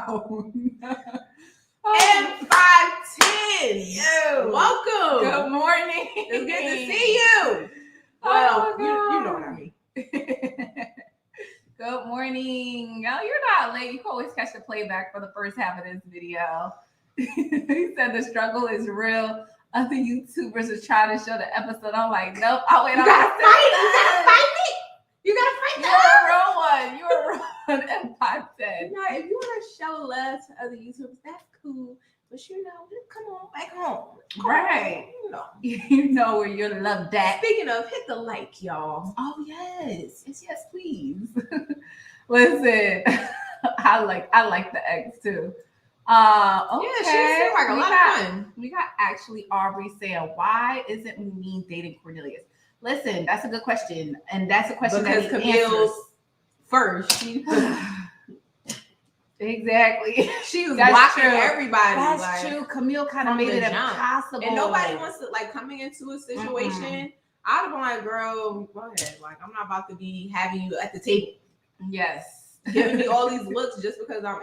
calm down. And 5'10". Yo. Welcome. Good morning. It's good to see you. Well, you know what I mean. Good morning. No, you're not late. You can always catch the playback for the first half of this video. He said the struggle is real. Other YouTubers are trying to show the episode. I'm like, nope. I'll wait. You gotta fight it. You gotta fight it. You're a real one. You're a real one. And 5'10". You know, if you want to show love to other YouTubers, that's cool. But you know, come on back home. Right. You know. You know where you're loved at. Speaking of, hit the like, y'all. Oh yes, yes, please. Listen, I like the eggs too. Okay. Yeah, she seemed like a lot of fun. We got actually Aubrey saying, "Why isn't Mumin dating Cornelius?" Listen, that's a good question, and that's a question because that Camille's first. Exactly. She was That's blocking true. everybody. That's like, true. Camille kind of from made the it jump. impossible, and nobody wants to like coming into a situation. I'd have been like, "Girl, go ahead. Like, I'm not about to be having you at the table." Yes. Giving me all these looks just because I'm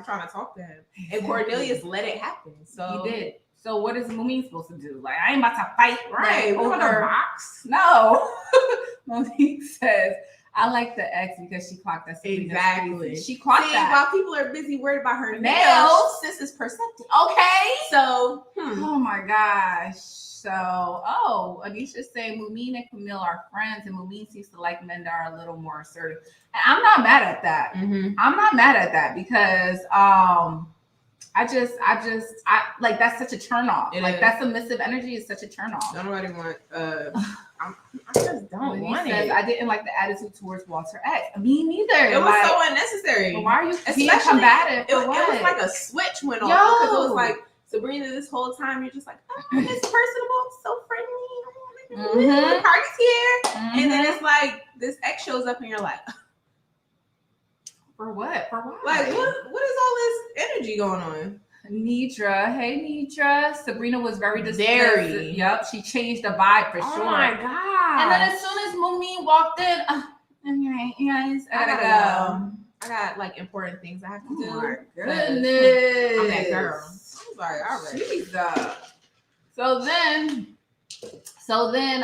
trying to talk to him. And Cornelius let it happen. So he did. So what is Mumin supposed to do? Like, I ain't about to fight, right? Like, Over the box. No. Mumin says, I like the ex because she clocked us. Exactly. She clocked that. While people are busy worried about her nails, sis is perceptive. Okay. So, oh my gosh. So, Anisha's saying Mumin and Camille are friends, and Mumin seems to like men that are a little more assertive. And I'm not mad at that. Mm-hmm. I'm not mad at that because I like that's such a turn off. Like that submissive energy is such a turn off. Nobody want I just don't want it. I didn't like the attitude towards Walter X. Me neither. It was so unnecessary. Why are you being combative? It was like a switch went off because it was like, Sabrina, this whole time you're just like, oh, it's personable, so friendly. Party's here. And then it's like this X shows up and you're like, for what? For what? Like, what is all this energy going on? Nidra, hey Nidra. Sabrina was very dismissive. Yep, she changed the vibe for sure. Oh my god! And then as soon as Mumin walked in, okay, guys, I gotta go. I got like important things I have to do. Oh my goodness, I'm that girl. I'm sorry, all right. Jesus. So then,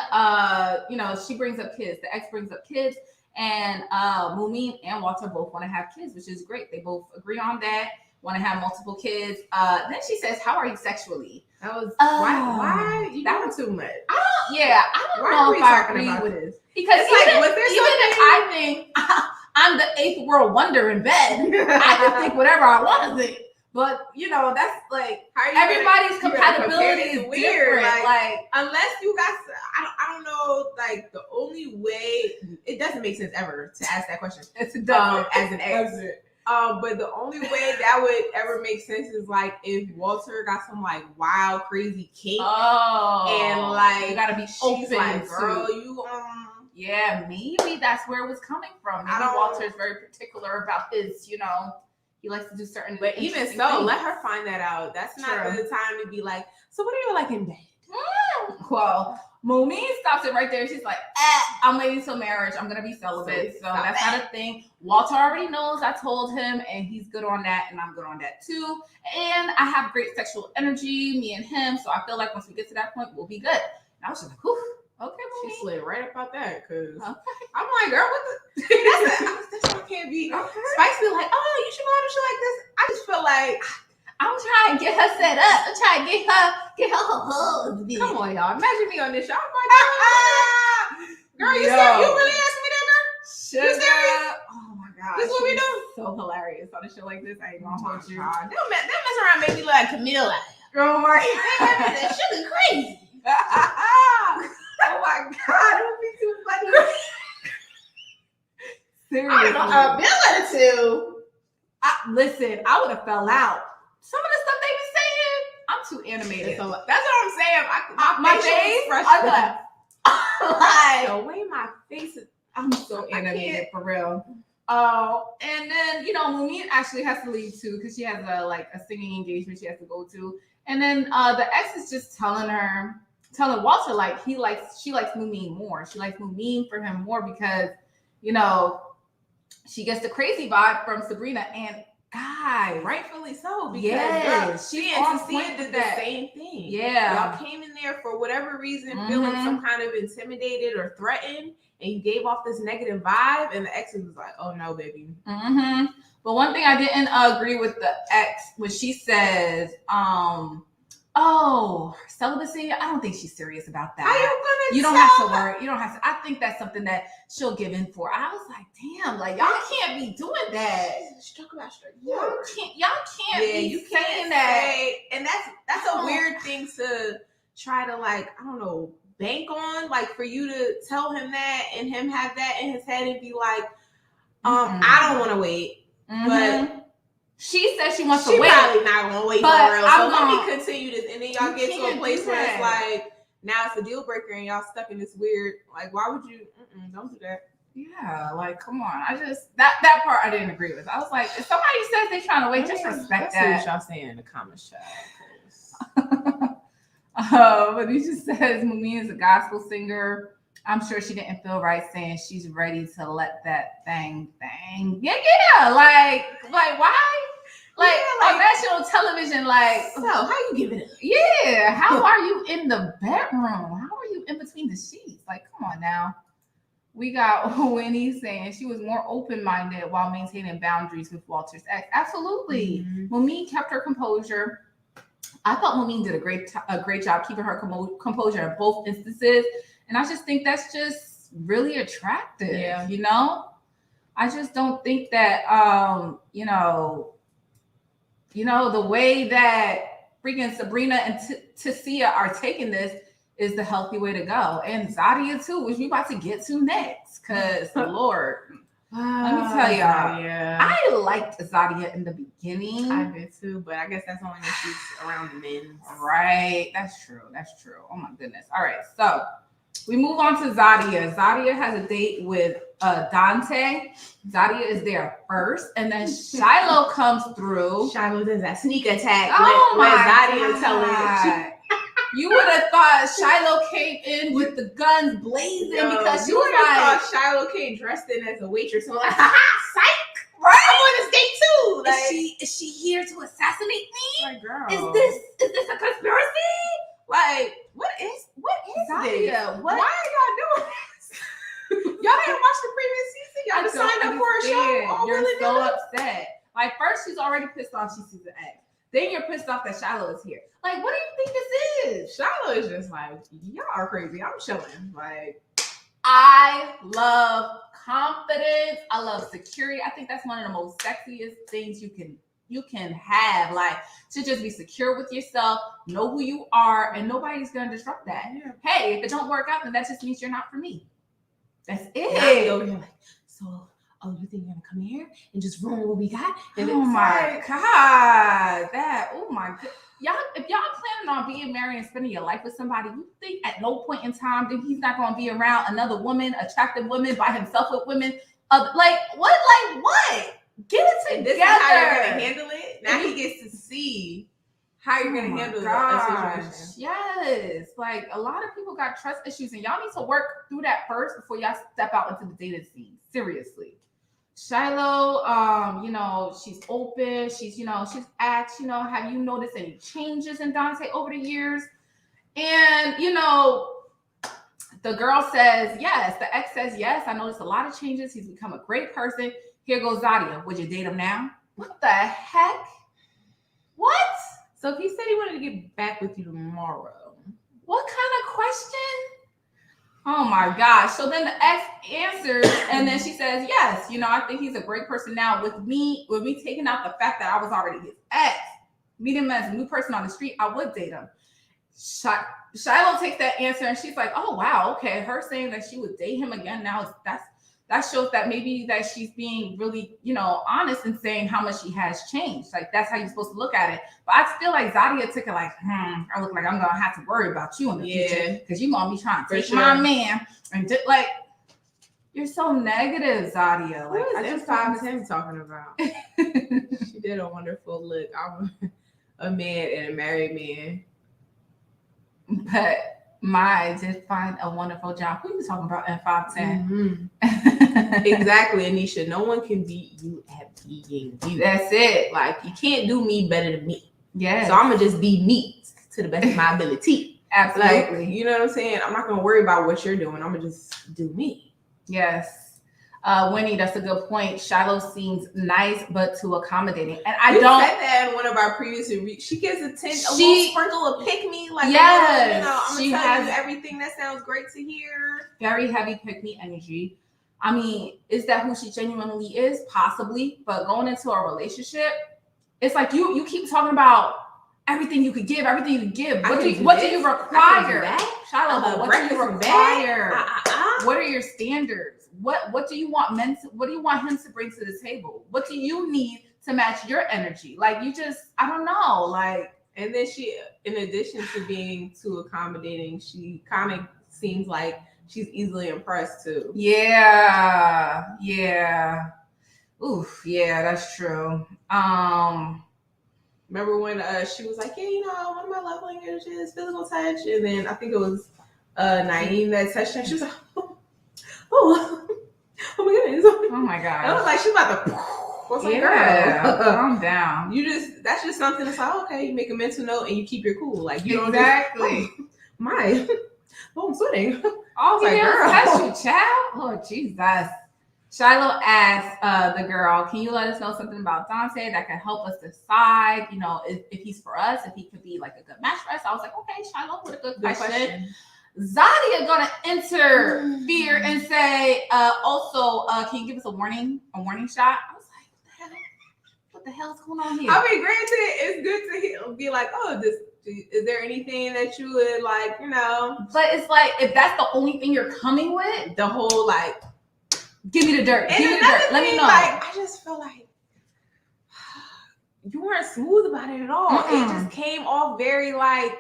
you know, she brings up kids. The ex brings up kids. And Mumin and Walter both want to have kids, which is great. They both agree on that, want to have multiple kids. Then she says, how are you sexually? That was why you that doing too much. I don't know if I agree with this. Because even if I think I'm the 8th world wonder in bed, I can think whatever I want to think. But you know, that's like everybody's compatibility is weird. Like unless you guys, I don't know. Like the only way it doesn't make sense ever to ask that question. It's as an ex. But the only way that would ever make sense is like if Walter got some like wild, crazy cake, and like you gotta be open. Like, girl, you yeah, maybe that's where it was coming from. Maybe Walter's very particular about his, you know. He likes to do certain, but even so, things. Let her find that out. That's not the time to be like, so what are you like in bed? Well, Mumin stops it right there. She's like, I'm waiting till marriage. I'm gonna be celibate. So that's not a thing. Walter already knows. I told him, and he's good on that, and I'm good on that too. And I have great sexual energy, me and him. So I feel like once we get to that point, we'll be good. And I was just like, whew. Okay, she slid right up out that because I'm like, girl, what the? That's why I can't be spicy. Like, oh, you should go out and shit like this. I just feel like I'm trying to get her set up. I'm trying to get her husband. Come on, y'all. Imagine me on this show. I'm like, girl, you really asking me that, girl? You serious? Oh my god, this is what we do. So hilarious on a show like this. I ain't gonna hold you. That mess around made me look like Camille. Girl, right? That shit is crazy. Oh my god, it would be too funny. Seriously. Ability. Listen, I would have fell out. Some of the stuff they be saying, I'm too animated. That's what I'm saying. My face, like the way my face is. I'm so animated for real. And then Mumin actually has to leave too because she has a singing engagement she has to go to. And then the ex is just telling telling Walter like she likes Mumin more. She likes Mumin for him more because she gets the crazy vibe from Sabrina, and guys, rightfully so, because yes, she and Cecilia did the same thing. Yeah, y'all came in there for whatever reason feeling some kind of intimidated or threatened, and you gave off this negative vibe, and the ex was like, "Oh no, baby." But one thing I didn't agree with the ex when she says, "Oh, celibacy." I don't think she's serious about that. How you gonna? You don't have to worry. You don't have to. I think that's something that she'll give in for. I was like, damn, like y'all can't be doing that. She talk about straight. Y'all can't be you saying can't that. say, and that's a weird thing to try to like, I don't know, bank on. Like for you to tell him that and him have that in his head and be like, I don't want to wait, but. She said she wants to She wait. probably not gonna wait but for real. So let me continue this, and then y'all get to a place where it's like now it's a deal breaker, and y'all stuck in this weird. Like, why would you? Don't do that. Yeah, like come on. I just that part I didn't agree with. I was like, if somebody says they're trying to wait, just respect that. Let's see what y'all saying in the comments, child. But he just says Mumin is a gospel singer. I'm sure she didn't feel right saying she's ready to let that thing. Yeah. Like why? Like on national television, like so how you giving it? Yeah, how are you in the bedroom? How are you in between the sheets? Like, come on now. We got Winnie saying she was more open-minded while maintaining boundaries with Walter's ex. Absolutely. Mumin kept her composure. I thought Mumin did a great job keeping her composure in both instances. And I just think that's just really attractive. Yeah. I just don't think that, the way that freaking Sabrina and Tessia are taking this is the healthy way to go. And Zadia too, which we about to get to next. Because, Lord, let me tell y'all, I liked Zadia in the beginning. I did too, but I guess that's only when she's around the men. Right. That's true. Oh, my goodness. All right. So we move on to Zadia. Zadia has a date with Dante. Zadia is there first, and then Shiloh comes through. Shiloh does that sneak attack. Oh when my Zadia telling God. You would have thought Shiloh came in with the guns blazing because she you was would have like, thought Shiloh came dressed in as a waitress and like, psych, right? I'm on this date too. Like, is she here to assassinate me? My girl, Is this a conspiracy? Like, what is Zadia? this? Why are y'all doing this? Y'all didn't watch the previous season. Y'all just signed up for a show. You're so upset. Like, first she's already pissed off she sees an ex. Then you're pissed off that Shiloh is here. Like, what do you think this is? Shiloh is just like, y'all are crazy. I'm chilling. Like, I love confidence. I love security. I think that's one of the most sexiest things you can have. Like, to just be secure with yourself, know who you are, and nobody's gonna disrupt that. Yeah. Hey, if it don't work out, then that just means you're not for me. That's it. You're like, so, you think you're gonna come here and just ruin what we got? And oh my God, y'all, if y'all planning on being married and spending your life with somebody, you think at no point in time that he's not gonna be around another woman, attractive woman, by himself with women? Like what? Get it together. And this is how you're gonna handle it. Now he gets to see how you're gonna handle the situation. Yes, like a lot of people got trust issues, and y'all need to work through that first before y'all step out into the dating scene. Seriously. Shiloh, she's open. She's asked, have you noticed any changes in Dante over the years? And, the girl says yes. The ex says yes. I noticed a lot of changes. He's become a great person. Here goes Zadia. Would you date him now? What the heck? What? So if he said he wanted to get back with you tomorrow, what kind of question? Oh my gosh. So then the ex answers, and then she says, yes, I think he's a great person now. With me taking out the fact that I was already his ex, meeting him as a new person on the street, I would date him. Shiloh takes that answer and she's like, oh wow, okay. Her saying that she would date him again now, that shows that maybe that she's being really, honest and saying how much she has changed. Like, that's how you're supposed to look at it. But I feel like Zadia took it like, I look like I'm going to have to worry about you in the future because you're going to be trying to take my man. And you're so negative, Zadia. Like, what is M510 talking about? She did a wonderful look. I'm a man and a married man. But My did find a wonderful job. Who are you talking about in 5'10"? Mm-hmm. Exactly, Anisha. No one can beat you at being you. That's it. Like, you can't do me better than me. Yeah. So I'm gonna just be me to the best of my ability. Absolutely. Like, you know what I'm saying? I'm not gonna worry about what you're doing. I'm gonna just do me. Yes. Winnie, that's a good point. Shiloh seems nice but too accommodating, and I You don't. said that in one of our previous reviews. She gives a little sprinkle of pick me, like yes, you know, I'm she gonna tell has you everything that sounds great to hear. Very heavy pick me energy. I mean, is that who she genuinely is? Possibly, but going into a relationship, it's like you keep talking about everything you could give, everything you could give. What do you require? Shiloh, what do you require? What are your standards? What do you want what do you want him to bring to the table? What do you need to match your energy? Like, you just, I don't know. Like, and then she, in addition to being too accommodating, she kind of seems like she's easily impressed too. Yeah. Oof, yeah, that's true. Remember when she was like, yeah, you know, one of my love languages is physical touch, and then I think it was Naeem that touched her. She was like, oh my goodness. Oh my god. I was like, she's about to. What's like, girl, calm down. That's just something that's like, okay, you make a mental note and you keep your cool. Like, you don't exactly. Just, I'm sweating. All he did was touch you, child. Oh, Jesus. Shiloh asked the girl, can you let us know something about Dante that can help us decide, you know, if he's for us, if he could be like a good match for us? I was like, okay, Shiloh, what a good question. Zadia gonna interfere and say, also, can you give us a warning shot? I was like, what the hell's going on here? I mean, granted, it's good to be like, oh, is there anything that you would like, you know? But it's like, if that's the only thing you're coming with, the whole like, give me the dirt. Give me the dirt. Let me know. Like, I just feel like you weren't smooth about it at all. It just came off very like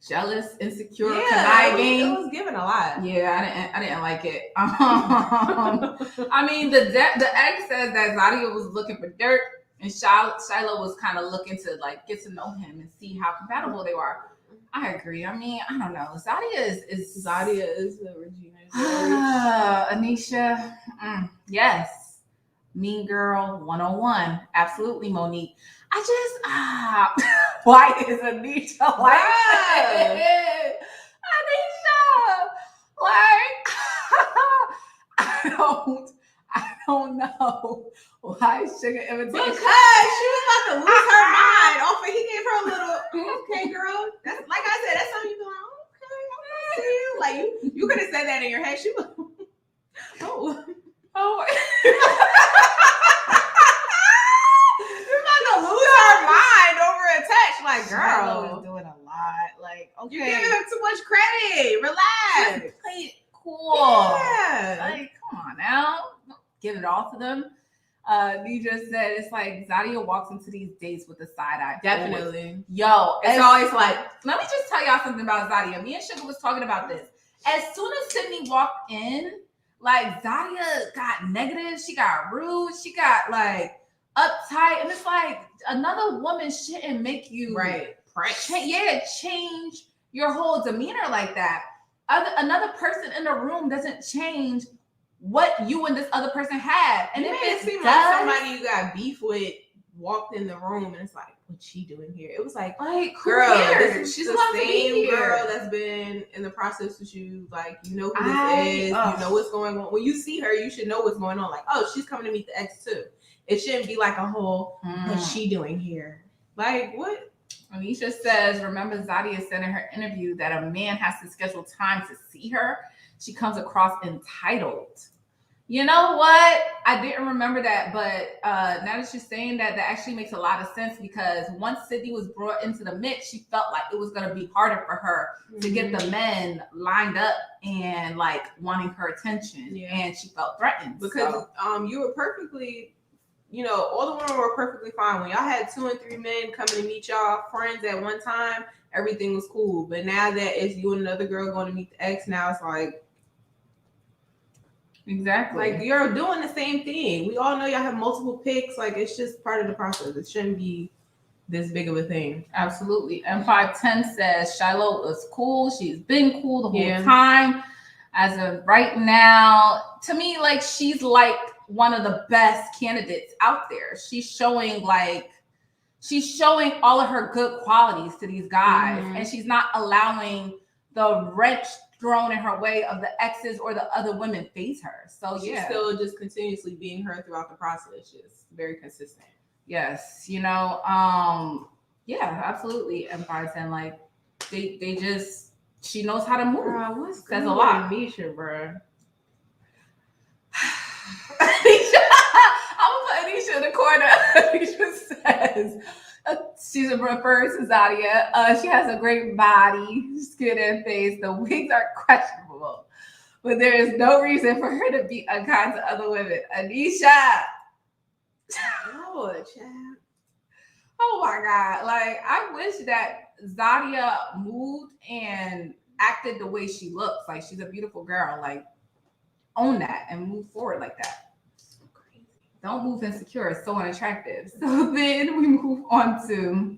jealous, insecure, conniving. It was given a lot. Yeah, I didn't like it. I mean, the ex says that Zadia was looking for dirt, and Shiloh was kind of looking to like get to know him and see how compatible they were. I agree. I mean, I don't know. Zadia is the Regina. Anisha, yes. Mean Girl 101. Absolutely, Monique. I just, why is Anisha like that? Anisha, like, I don't know why Sugar imitates. Because she was about to lose her mind. He gave her a little, okay, girl. That's like I said, that's something you go, okay, I see you. Like, you could have said that in your head. She was, oh. You're about to lose her mind over a touch. Like, girl. Shiloh is doing a lot. Like, okay. You're giving him too much credit. Relax. Just play it cool. Yeah. Like, come on now. Don't give it all to them. You just said it's like Zadia walks into these dates with a side eye. Definitely. Yo, it's always like, let me just tell y'all something about Zadia. Me and Sugar was talking about this. As soon as Sydney walked in, like, Zadia got negative. She got rude. She got like uptight. And it's like, another woman shouldn't make you change your whole demeanor like that. Another person in the room doesn't change what you and this other person have. And if it seems like somebody you got beef with walked in the room and it's like, what's she doing here? It was like girl, she's the same girl that's been in the process with you. Like, you know who this is. You know what's going on. When you see her, you should know what's going on. Like, oh, she's coming to meet the ex too. It shouldn't be like a whole, what's she doing here? Like, what? Anisha says, remember Zadia said in her interview that a man has to schedule time to see her. She comes across entitled. You know what? I didn't remember that, but now that you're saying that, that actually makes a lot of sense, because once Sydney was brought into the mix, she felt like it was going to be harder for her to get the men lined up and like wanting her attention, and she felt threatened. Because you were perfectly, you know, all the women were perfectly fine. When y'all had 2 and 3 men coming to meet y'all friends at one time, everything was cool. But now that it's you and another girl going to meet the ex, now it's like, exactly. Like, you're doing the same thing. We all know y'all have multiple picks. Like, it's just part of the process. It shouldn't be this big of a thing. Absolutely. And 510 says Shiloh was cool. She's been cool the whole Yeah. time. As of right now, to me, like she's like one of the best candidates out there. She's showing all of her good qualities to these guys, and she's not allowing the wrench thrown in her way of the exes or the other women face her. So She's still just continuously being her throughout the process. Just very consistent. Yes, yeah, absolutely. And 510, like they just she knows how to move. What's Says a lot. Anisha, bro. Anisha, I'm gonna put Anisha in the corner. Anisha says she's referring to Zadia. She has a great body, skin, and face. The wigs are questionable, but there is no reason for her to be unkind to other women. Anisha. Lord, child. Oh my God. Like, I wish that Zadia moved and acted the way she looks. Like, she's a beautiful girl. Like, own that and move forward like that. So crazy. Don't move insecure. It's so unattractive. So then we move on to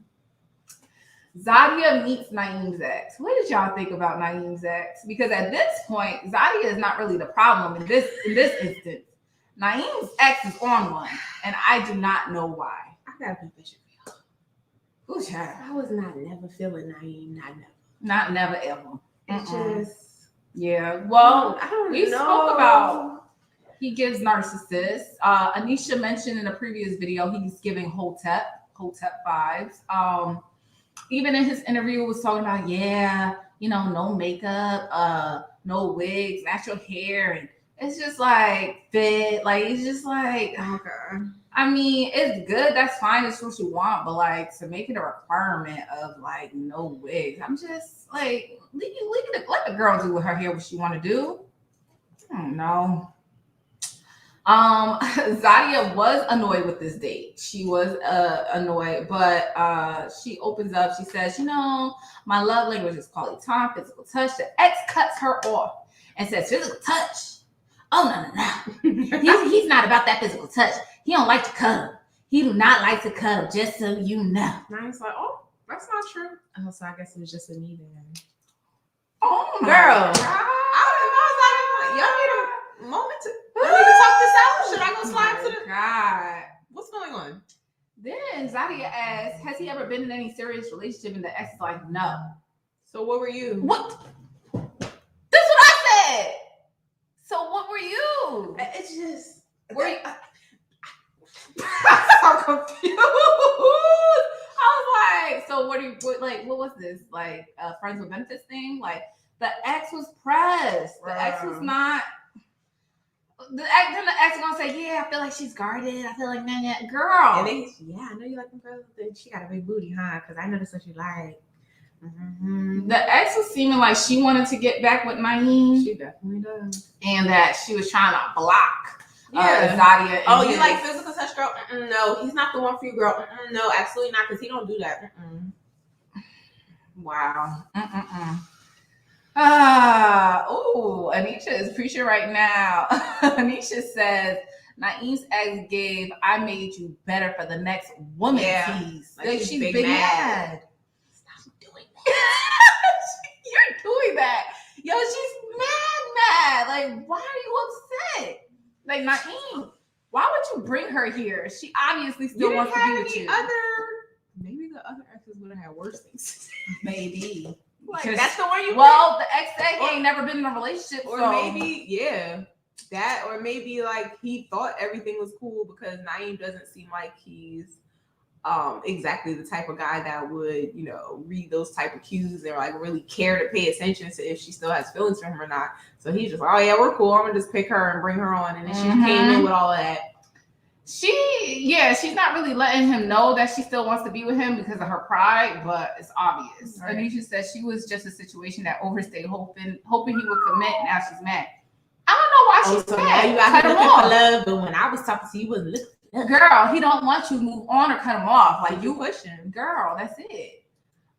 Zadia meets Naeem's ex. What did y'all think about Naeem's ex? Because at this point, Zadia is not really the problem in this instance. Naeem's ex is on one, and I do not know why. I got a confession for y'all. Ooh, child. I was not never feeling Naeem. Not never ever. It's just Well, I don't we know. spoke about he gives narcissists. Anisha mentioned in a previous video he's giving Hotep vibes. Even in his interview was talking about no makeup, no wigs, natural hair, and it's just like fit. Like it's just like okay. I mean, it's good. That's fine. It's what you want. But like to make it a requirement of like no wigs, I'm just like let the girl do with her hair what she want to do. I don't know. Zadia was annoyed with this date. She was annoyed, but she opens up. She says, my love language is quality time, physical touch. The ex cuts her off and says, physical touch. Oh, no. He's not about that physical touch. He don't like to cuddle. He do not like to cuddle, just so you know. And I was like, oh, that's not true. Oh, so I guess it was just a me then. Oh, my girl. God. I was like, y'all need a moment to talk this out. Should I go slide to the... God. What's going on? Then Zadia asks, has he ever been in any serious relationship? And the ex is like, no. So what were you? What? That's what I said. So what were you? It's just... Were you... I'm so confused. I was like, so what was this? Like friends with benefits thing? Like the ex was pressed. The ex was not... Then the ex gonna say, yeah, I feel like she's guarded. I feel like, man, girl. And then I know you like them girls. She got a big booty, huh? Because I know that's what you like. Mm-hmm. The ex was seeming like she wanted to get back with Naeem. She definitely does. And that she was trying to block Zadia. Oh, you like physical touch, girl? No, he's not the one for you, girl. No, absolutely not, because he don't do that. Wow. Anisha is preaching right now. Anisha says, Naeem's ex gave, I made you better for the next woman tease. Like she's big mad. Stop doing that. You're doing that. Yo, she's mad. Like, why are you upset? Like, Naeem, why would you bring her here? She obviously still wants to be with you. Maybe the other exes would have had worse things. Maybe. Like, that's the one you the ex said he ain't never been in a relationship. Or maybe, that, or maybe like he thought everything was cool because Naeem doesn't seem like he's exactly the type of guy that would, read those type of cues and like really care to pay attention to if she still has feelings for him or not. So he's just, oh yeah, we're cool. I'm gonna just pick her and bring her on. And then she came in with all of that. She's not really letting him know that she still wants to be with him because of her pride, but it's obvious. Right. Anisha said she was just a situation that overstayed, hoping he would commit. Now she's mad. I don't know why she's mad. Now you got him looking for love, but when I was talking to you, you wasn't looking. Girl, he don't want you to move on or cut him off. Like you pushing. Girl, that's it.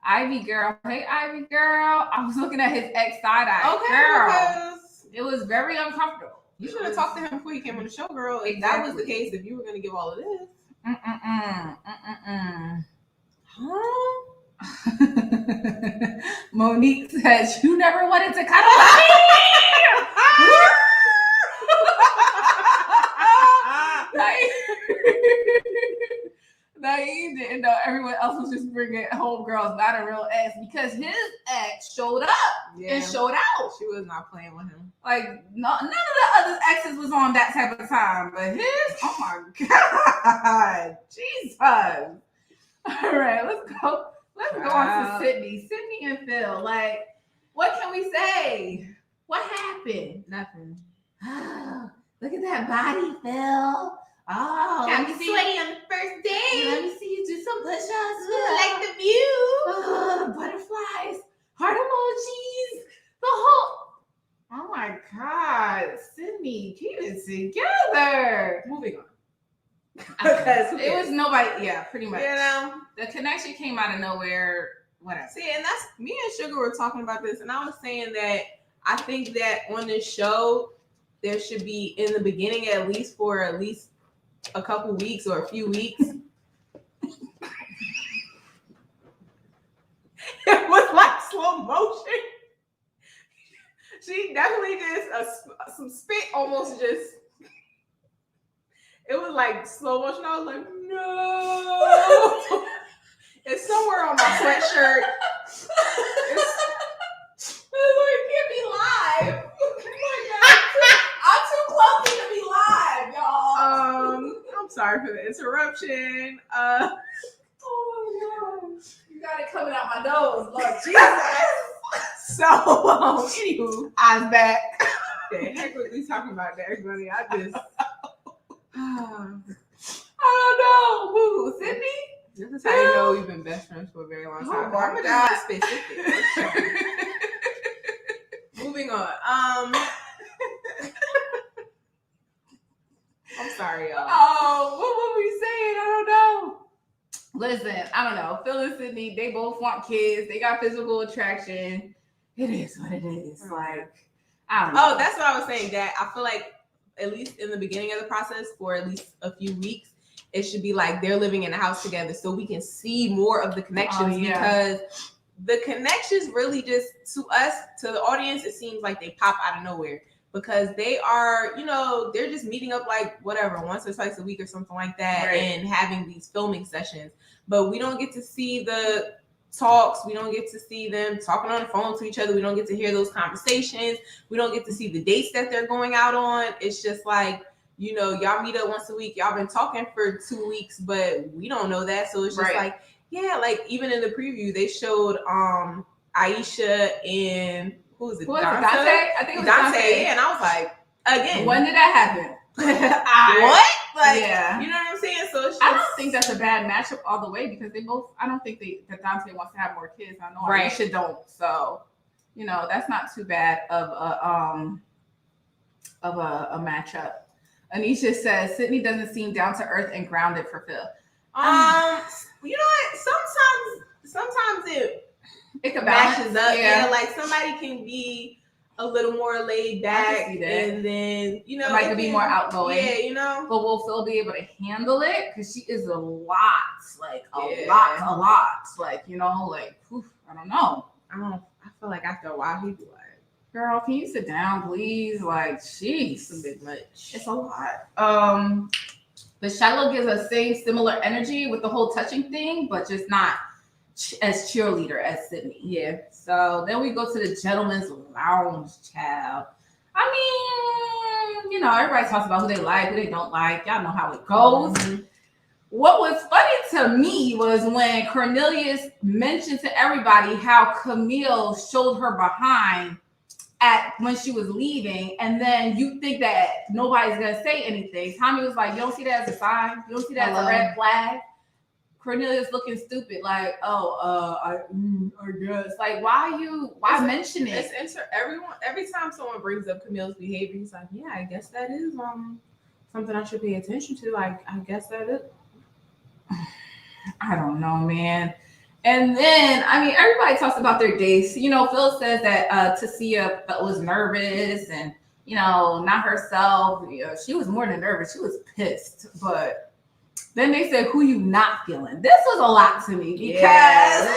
Ivy girl. Hey, Ivy girl. I was looking at his ex side eye. Okay, girl. It was very uncomfortable. You should have talked to him before he came on the show, girl. If that was the case, if you were going to give all of this. Huh? Monique says, you never wanted to cuddle with me. Naeem didn't know everyone else was just bringing homegirls, not a real ex, because his ex showed up and showed out. She was not playing with him. Like, none of the other exes was on that type of time, but his, oh my God, Jesus. All right, let's go. Let's go on to Sydney. Sydney and Phil. Like, what can we say? What happened? Nothing. Look at that body, Phil. Oh, Got me sweaty on the first day. Let me see you do some push-ups. I like the view. Oh, butterflies, heart emojis, the whole. Oh my God, Sydney, keep it together. Moving on. Because it was nobody. Yeah, pretty much. You know, the connection came out of nowhere. Whatever. See, and that's me and Sugar were talking about this, and I was saying that I think that on this show there should be in the beginning at least a couple weeks or a few weeks. It was like slow motion. She definitely did some spit almost just. It was like slow motion. I was like, no. It's somewhere on my sweatshirt. It's like, it can't be live. I'm too close to be live, y'all. I'm sorry for the interruption. Oh no. You got it coming out my nose, Lord Jesus. So, anywho, eyes back. The heck was we talking about that, everybody? I just I don't know. Who? Sydney? This is how you know we've been best friends for a very long time. Oh I'm my gonna God. just be specific. Moving on. I'm sorry, y'all. Oh, what were we saying? I don't know. Listen, I don't know. Phil and Sydney, they both want kids. They got physical attraction. It is what it is. Like, I don't know. Oh, that's what I was saying. That I feel like at least in the beginning of the process, for at least a few weeks, it should be like they're living in a house together, so we can see more of the connections. Because the connections really just to us, to the audience, it seems like they pop out of nowhere. Because they are, they're just meeting up like whatever, once or twice a week or something like that, and having these filming sessions. But we don't get to see the talks. We don't get to see them talking on the phone to each other. We don't get to hear those conversations. We don't get to see the dates that they're going out on. It's just like, y'all meet up once a week. Y'all been talking for 2 weeks, but we don't know that. So it's just like, like even in the preview, they showed Aisha and who was it? Dante? I think it was Dante. Yeah, and I was like, again, when did that happen? What? Like, you know what I'm saying? So it's just, I don't think that's a bad matchup all the way, because they both. I don't think that Dante wants to have more kids. I know Aisha don't. So, that's not too bad of a matchup. Anisha says Sydney doesn't seem down to earth and grounded for Phil. You know what? Sometimes it can matches balance. up. Yeah, like somebody can be a little more laid back, and then somebody can be more outgoing. Yeah, But will Phil be able to handle it? Because she is a lot, like a lot. Like oof, I don't know. I feel like after a while he'd be like, "Girl, can you sit down, please?" Like, jeez, it's a bit much. It's a lot. But Shiloh gives us similar energy with the whole touching thing, but just not as cheerleader as Sydney. Yeah. So then we go to the gentleman's lounge, child. I mean, everybody talks about who they like, who they don't like. Y'all know how it goes. Mm-hmm. What was funny to me was when Cornelius mentioned to everybody how Camille showed her behind when she was leaving, and then you think that nobody's gonna say anything. Tommy was like, "You don't see that as a sign? You don't see that as a red flag?" Cornelius looking stupid, like, I guess. Like, why mention it? Every time someone brings up Camille's behavior, he's like, yeah, I guess that is something I should pay attention to. I guess that is. I don't know, man. And then, everybody talks about their dates. Phil says that Tasia was nervous and, not herself. She was more than nervous. She was pissed. But Then they said, who you not feeling? This was a lot to me because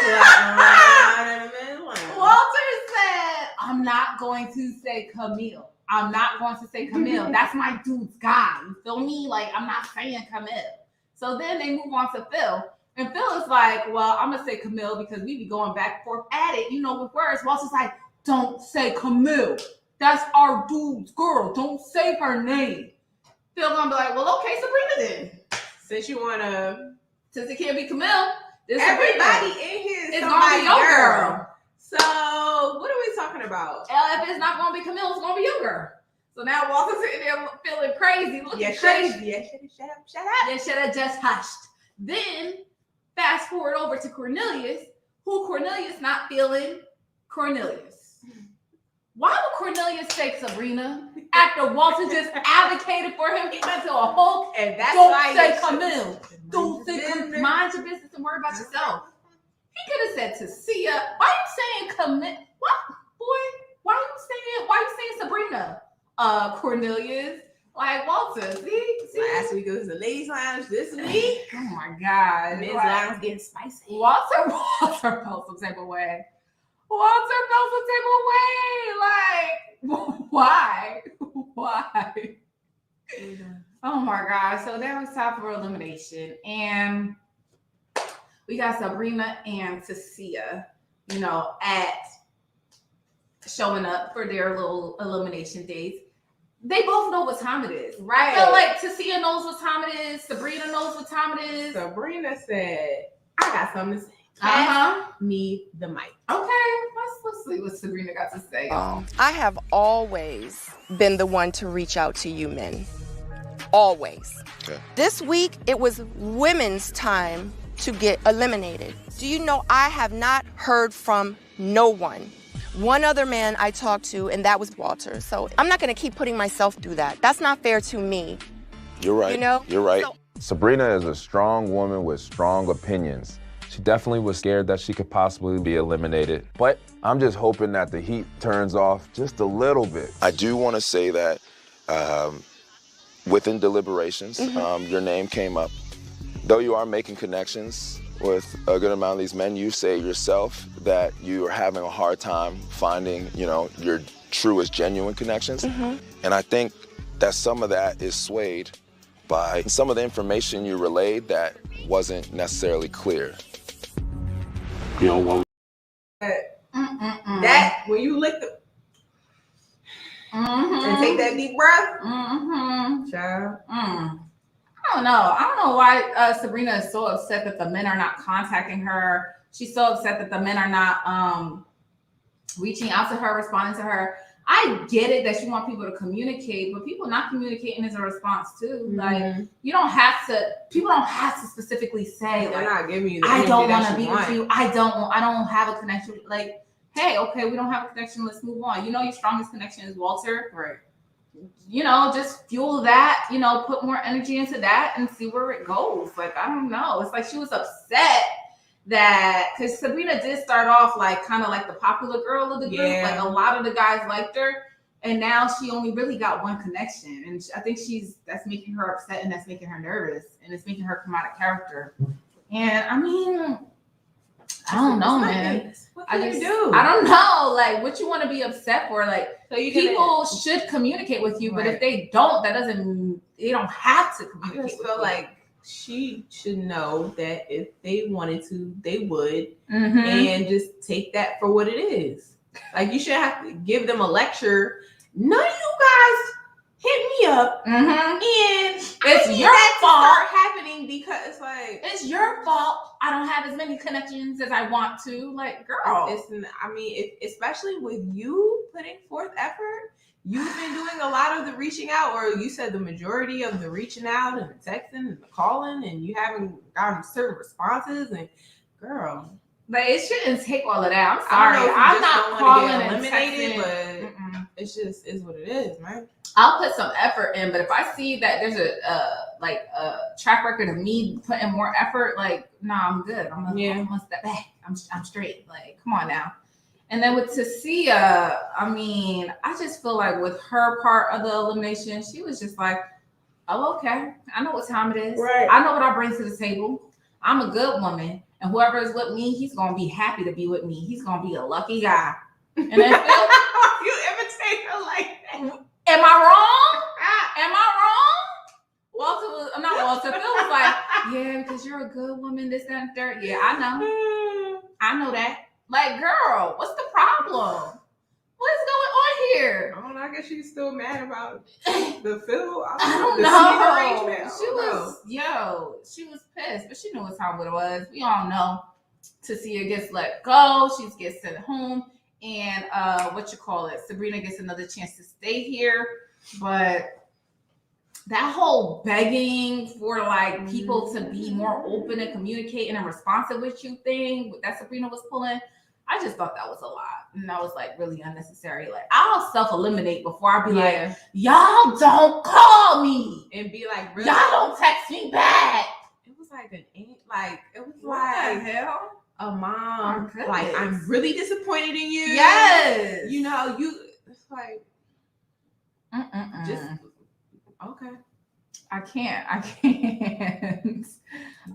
Walter said, I'm not going to say Camille. I'm not going to say Camille. That's my dude's guy. You feel me? Like, I'm not saying Camille. So then they move on to Phil. And Phil is like, well, I'm going to say Camille because we be going back and forth at it, with words. Walter's like, don't say Camille. That's our dude's girl. Don't say her name. Phil gonna be like, well, okay, Sabrina then. Since it can't be Camille, everybody in here is gonna be your girl. So what are we talking about? If it's not gonna be Camille, it's gonna be your girl. So now Walter's sitting there feeling crazy, looking crazy. Shut up. Yeah, should have just hushed. Then fast forward over to Cornelius, who Cornelius not feeling Cornelius. Why would Cornelius say Sabrina after Walter just advocated for him? He went to a whole and that's don't why say Camille. Don't say Camille. Mind your business and worry about yourself. He could have said Tasia. Why you saying Camille? What, boy? Why you saying Sabrina? Cornelius. Like Walter, see? Last week it was the ladies' lounge. This week, oh my God, men's lounge getting spicy. Walter felt some type of way. Walter felt some type of way. Like, why? Oh my God. So that was time for elimination. And we got Sabrina and Tasia, at showing up for their little elimination dates. They both know what time it is. Right. So like Tasia knows what time it is. Sabrina knows what time it is. Sabrina said, I got something to say. Me the mic. Okay, let's see what Sabrina got to say. I have always been the one to reach out to you men. Always. Okay. This week, it was women's time to get eliminated. Do you know I have not heard from no one? One other man I talked to, and that was Walter. So I'm not going to keep putting myself through that. That's not fair to me. You're right. You're right. Sabrina is a strong woman with strong opinions. She definitely was scared that she could possibly be eliminated. But I'm just hoping that the heat turns off just a little bit. I do want to say that within deliberations, your name came up. Though you are making connections with a good amount of these men, you say yourself that you are having a hard time finding, your truest, genuine connections. And I think that some of that is swayed by some of the information you relayed that wasn't necessarily clear. That when you lick the and take that deep breath, child. I don't know why Sabrina is so upset that the men are not contacting her. She's so upset that the men are not reaching out to her, responding to her. I get it that you want people to communicate, but people not communicating is a response too. Like people don't have to specifically say they're like, not giving you the I don't want to that be you with want. you. I don't have a connection. Like, hey, okay, we don't have a connection. Let's move on. Your strongest connection is Walter. Right. Just fuel that, put more energy into that and see where it goes. Like, I don't know. It's like she was upset that because Sabrina did start off like kind of like the popular girl of the group. Yeah. Like a lot of the guys liked her. And now she only really got one connection. And I think that's making her upset and that's making her nervous. And it's making her come out of character. And I mean, I don't know, man. What can you do? I don't know. Like, what you want to be upset for? Like, So you people should communicate with you, but if they don't, they don't have to I communicate. just feel like she should know that if they wanted to, they would, Mm-hmm. and just take that for what it is. Like, you shouldn't have to give them a lecture. None of you guys hit me up, Mm-hmm. and It's your that to fault. start happening because like It's your fault. I don't have as many connections as I want to. Like, girl, especially with you putting forth effort, you've been doing a lot of the reaching out, or you said the majority of the reaching out and the texting and the calling, and you haven't gotten certain responses. And girl, but it shouldn't take all of that. I'm I sorry. don't know if you I'm just not don't calling want to and get eliminated, texting. but it's just is what it is, man. I'll put some effort in, but if I see that there's a track record of me putting more effort, like, nah, I'm good. I'm gonna step back. I'm straight. Like, come on now. And then with Tasia, I mean, I just feel like with her part of the elimination, she was just like, Oh, okay. I know what time it is. Right. I know what I bring to the table. I'm a good woman, and whoever is with me, he's gonna be happy to be with me. He's gonna be a lucky guy. And then Phil, You imitate her like that. am I wrong? Am I wrong? Walter was not Walter. Phil was like, yeah, because you're a good woman, this, that, and third. Yeah, I know that. Like, girl, what's the problem? What's going on here? I don't know. I guess she's still mad about the Phil. I don't the know. arrangement. She was pissed, but she knew what time it was. We all know. Tasia gets let go. She gets sent home, and Sabrina gets another chance to stay here. But that whole begging for like people to be more open and communicating and responsive with you thing that Sabrina was pulling, I just thought that was a lot. And that was like really unnecessary. Like, I'll self-eliminate before I be like, y'all don't call me. And be like, really? Y'all don't text me back. It was like it was What like the hell? a mom. Oh, Like, I'm really disappointed in you. Yes. You know, it's like just okay. I can't.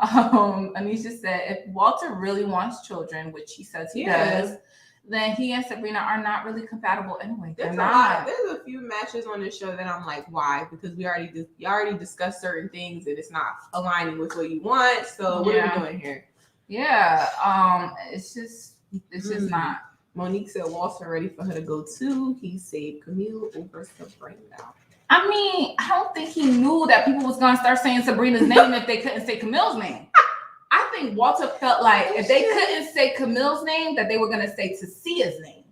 Anisha said if Walter really wants children, which he says he does, then he and Sabrina are not really compatible anyway. There's a few matches on this show that I'm like, why? Because you already discussed certain things and it's not aligning with what you want. So what are we doing here? Yeah. It's just not. Monique said Walter ready for her to go too. He saved Camille over Sabrina. I mean, I don't think he knew that people was gonna start saying Sabrina's name if they couldn't say Camille's name. I think Walter felt like if they couldn't say Camille's name, that they were gonna say Tasia's name.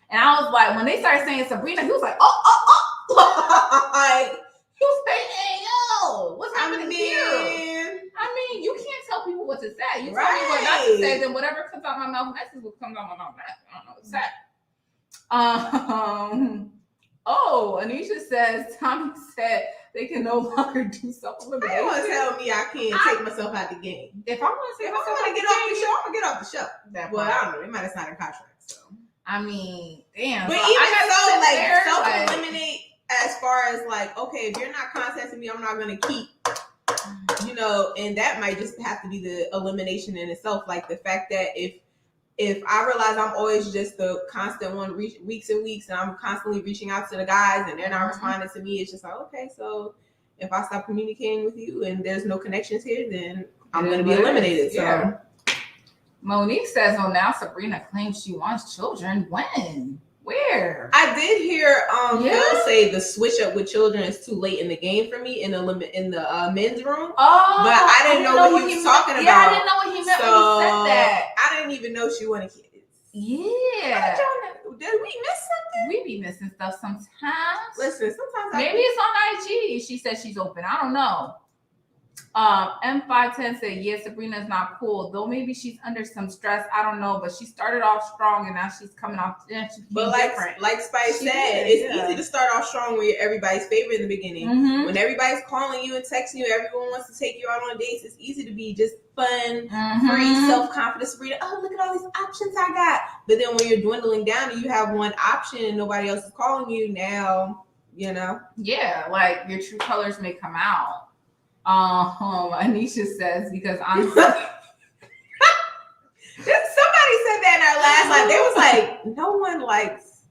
And I was like, when they started saying Sabrina, he was like, like he was saying, hey, yo, what's happening here? I mean, you can't tell people what to say. You tell me what not to say, then whatever comes out my mouth next is what comes out my mouth next. I don't know what to say. Anisha says Tommy said they can no longer do self-elimination. I want to tell me I can't take myself out the game. If I want to get off the show, I'm gonna get off the show. Well, I don't know. They might have signed a contract. So I mean, damn. But so even so, like there, self-eliminate as far as like, okay, if you're not contacting me, I'm not gonna keep. You know, and that might just have to be the elimination in itself. Like the fact that if I realize I'm always just the constant one, weeks and weeks, and I'm constantly reaching out to the guys and they're not responding to me, it's just like, okay, so if I stop communicating with you and there's no connections here, then I'm going to be eliminated. So Monique says, oh, now Sabrina claims she wants children. When? Where? I did hear Phil say the switch up with children is too late in the game for me in the men's room. Oh, but I didn't know what he was talking about. Yeah, I didn't know what he meant when he said that. I didn't even know she wanted kids. Yeah. Did we miss something? We be missing stuff sometimes. Listen, sometimes maybe it's on IG. She said she's open. I don't know. M510 said, yeah, Sabrina's not cool. Though maybe she's under some stress. I don't know. But she started off strong and now she's coming off. But like Spice said, it's easy to start off strong when you're everybody's favorite in the beginning. Mm-hmm. When everybody's calling you and texting you, everyone wants to take you out on dates. It's easy to be just fun, free, self-confident Sabrina. Oh, look at all these options I got. But then when you're dwindling down and you have one option and nobody else is calling you now, you know. Yeah, like your true colors may come out. Anisha says because I'm somebody said that in our last live. They was like, no one likes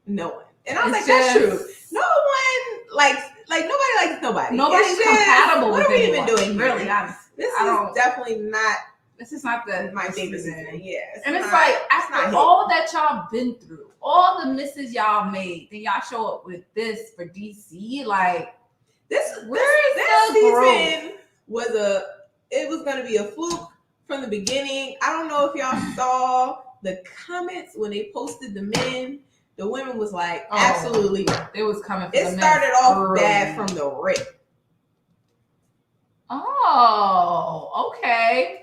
no one. And I was like, that's true. No one likes nobody likes nobody. Nobody's compatible with what are we anyone. even doing? Really, honestly. This is definitely not this is not my favorite season. Yeah. And it's like after all that y'all been through, all the misses y'all made, then y'all show up with this for DC. Like this season was going to be a fluke from the beginning. I don't know if y'all saw the comments when they posted the men. The women was like, absolutely not. It was coming for it the men. Started off bad from the rip. Oh, okay.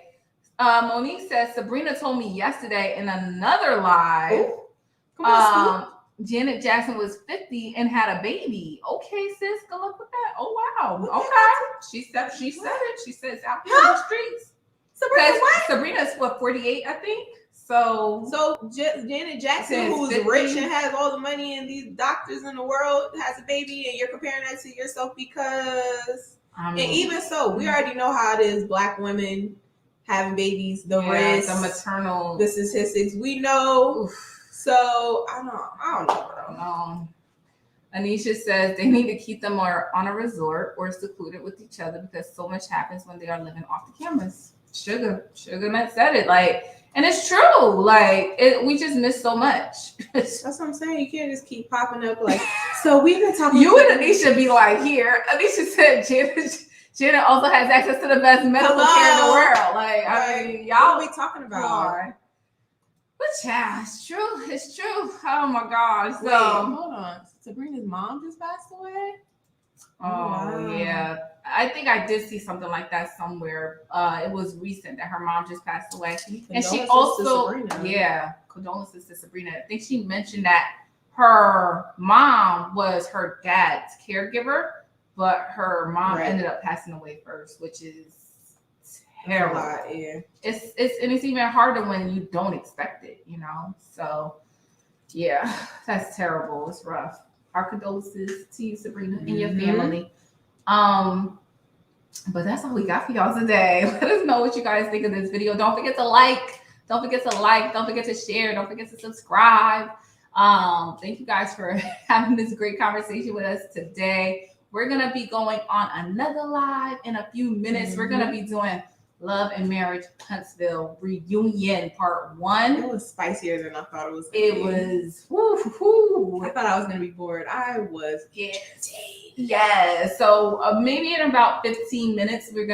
Monique says, Sabrina told me yesterday in another live, Janet Jackson was 50 and had a baby. Okay, sis, good luck with that. Oh, wow. Okay. She said it. She says out here in the streets. Sabrina's what, 48, I think? So Janet Jackson, Since who's 50. rich and has all the money and these doctors in the world, has a baby, and you're comparing that to yourself because. And even so, we already know how it is. Black women having babies, the risk, the maternal, the statistics. We know. Oof. So I don't know. Anisha says they need to keep them on a resort or secluded with each other because so much happens when they are living off the cameras. Sugar said it, like, and it's true. Like, we just miss so much. That's what I'm saying. You can't just keep popping up like. So we've been talking. You and Anisha be like, here. Anisha said Janet also has access to the best medical care in the world. Like, I mean, y'all, what are we talking about? But yeah, it's true. It's true. Oh my gosh. So wait, hold on. Sabrina's mom just passed away? Oh wow. Yeah. I think I did see something like that somewhere. It was recent that her mom just passed away. And she also, condolences to Sabrina. I think she mentioned that her mom was her dad's caregiver, but her mom ended up passing away first, which is terrible. Yeah. It's even harder when you don't expect it, you know. So yeah, that's terrible. It's rough. Our condolences to you, Sabrina, and your family. But that's all we got for y'all today. Let us know what you guys think of this video. Don't forget to like. Don't forget to share. Don't forget to subscribe. Thank you guys for having this great conversation with us today. We're gonna be going on another live in a few minutes. We're gonna be doing Love and Marriage Huntsville Reunion Part 1. It was spicier than I thought it was. It was. Woo-hoo. I thought I was going to be bored. I was. Yeah. So maybe in about 15 minutes, 20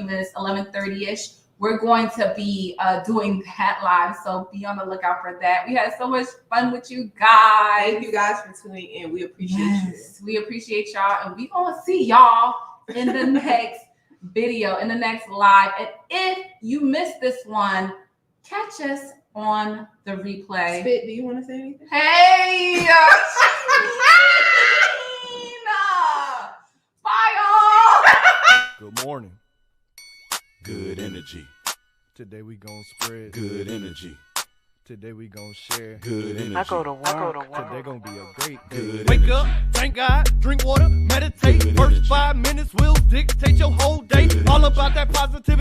minutes, 11:30-ish, we're going to be doing that live. So be on the lookout for that. We had so much fun with you guys. Thank you guys for tuning in. We appreciate you. We appreciate y'all. And we going to see y'all in the next video, in the next live. And if you missed this one, catch us on the replay. Spit, do you want to say anything? Hey, bye all. Good morning. Good energy. Today we gonna spread good energy. Today we gonna share good energy. I go to work. Today gonna be a great day. Wake up, thank God, drink water, meditate. First 5 minutes will dictate your whole day. All about that positivity.